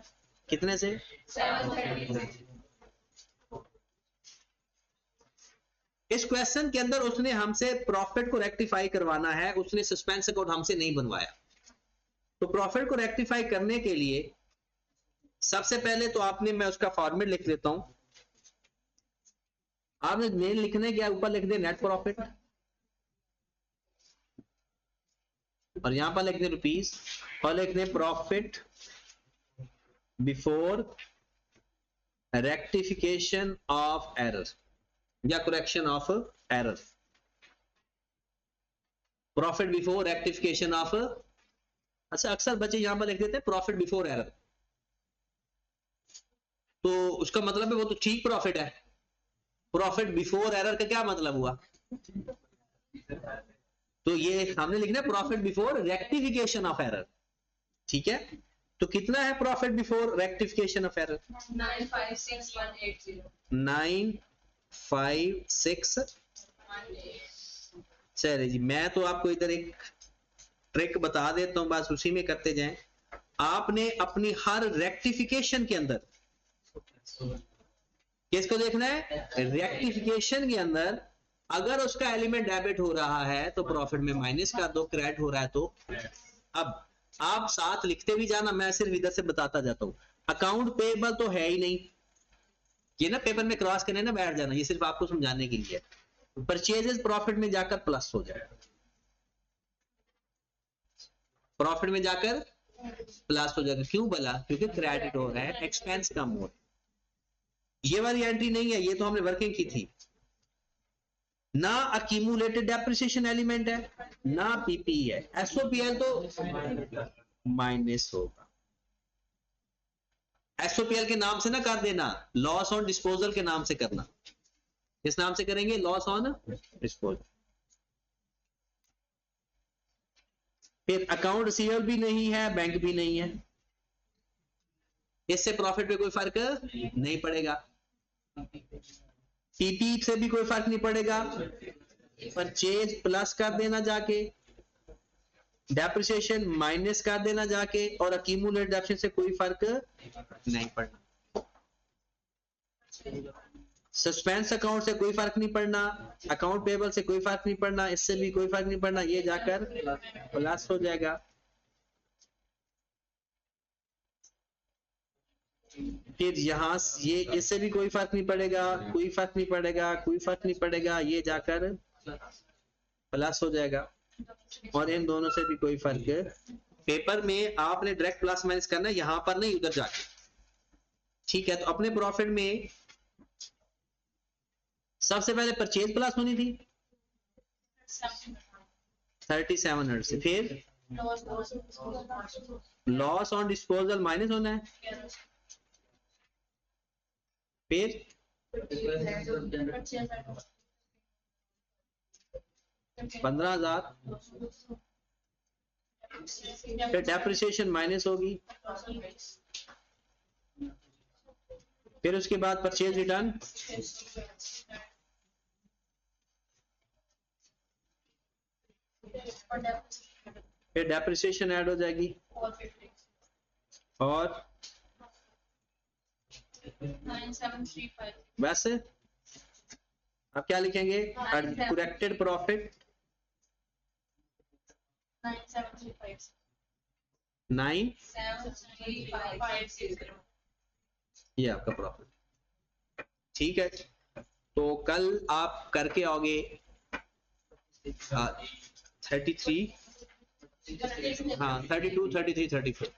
कितने से? 730। इस क्वेश्चन के अंदर उसने हमसे प्रॉफिट को रेक्टिफाई करवाना है, उसने सस्पेंस अकाउंट हमसे नहीं बनवाया। तो प्रॉफिट को रेक्टिफाई करने के लिए सबसे पहले तो आपने, मैं उसका फॉर्मेट लिख देता हूं, आपने मेन लिखने के ऊपर लिख दे नेट प्रॉफिट, और यहां पर लिख दे रुपीस, और लिख दे profit before rectification of error या correction of error. Profit before rectification of, अच्छा अक्सर बच्चे यहां पर लिख देते हैं प्रॉफिट बिफोर एरर, तो उसका मतलब है वो तो ठीक प्रॉफिट है। प्रॉफिट बिफोर एरर का क्या मतलब हुआ? तो ये हमने लिखना है profit before rectification of error, ठीक है। तो कितना है profit before rectification of error? 956,180। 956,180। चलिए जी, मैं तो आपको इधर एक ट्रिक बता देता हूं, बस उसी में करते जाएं। आपने अपनी हर रेक्टिफिकेशन के अंदर किसको देखना है? रेक्टिफिकेशन के अंदर अगर उसका एलिमेंट डेबिट हो रहा है तो प्रॉफिट में माइनस कर दो, क्रेडिट हो रहा है तो। अब आप साथ लिखते भी जाना, मैं सिर्फ इधर से बताता जाता हूँ। अकाउंट पेबल तो है ही नहीं, ये ना पेपर में क्रॉस करने ना बैठ जाना, ये सिर्फ आपको समझाने के लिए। परचेजेस प्रॉफिट में जाकर प्लस हो जाएगा, प्रॉफिट में जाकर प्लस हो जाएगा। क्यों बोला? क्योंकि क्रेडिट हो रहा है, एक्सपेंस कम हो रहा है। ये वाली एंट्री नहीं है, ये तो हमने वर्किंग की थी ना। अक्यूमुलेटेड डेप्रिसिएशन एलिमेंट है ना, पीपी है। एसओपीएल तो माइनस होगा। एसओपीएल के नाम से ना कर देना, लॉस ऑन डिस्पोजल के नाम से करना। किस नाम से करेंगे? Loss on disposal. फिर अकाउंट रिसीवेबल भी नहीं है, बैंक भी नहीं है, इससे प्रॉफिट पे कोई फर्क नहीं पड़ेगा। पीपी से भी कोई फर्क नहीं पड़ेगा। परचेज प्लस कर देना जाके, डेप्रिसिएशन माइनस कर देना जाके, और अक्यूमुलेटेड डेप्रिसिएशन से कोई फर्क नहीं पड़ना। सस्पेंस अकाउंट से कोई फर्क नहीं पड़ना, अकाउंट पेबल से कोई फर्क नहीं पड़ना, इससे भी कोई फर्क नहीं पड़ना, ये जाकर प्लस हो जाएगा। फिर यहां ये इससे भी कोई फर्क नहीं पड़ेगा, कोई फर्क नहीं पड़ेगा, कोई फर्क नहीं पड़ेगा, ये जाकर प्लस हो जाएगा। और इन दोनों से भी कोई फर्क, पेपर में आपने डायरेक्ट प्लस माइनस करना है, यहां पर नहीं, उधर जाके। ठीक है, तो अपने प्रॉफिट में सबसे पहले परचेज प्लस होनी थी 3700 से, फिर लॉस ऑन डिस्पोजल माइनस होना है, फिर 15,000, फिर डेप्रिसिएशन माइनस होगी, फिर उसके बाद परचेज रिटर्न, फिर डेप्रिसिएशन ऐड हो जाएगी, और 9735 वैसे आप क्या लिखेंगे? करेक्टेड प्रॉफिट 9735 9, 7350 ये आपका प्रॉफिट। ठीक है, तो कल आप करके आओगे 33, हाँ 32, 33, 34।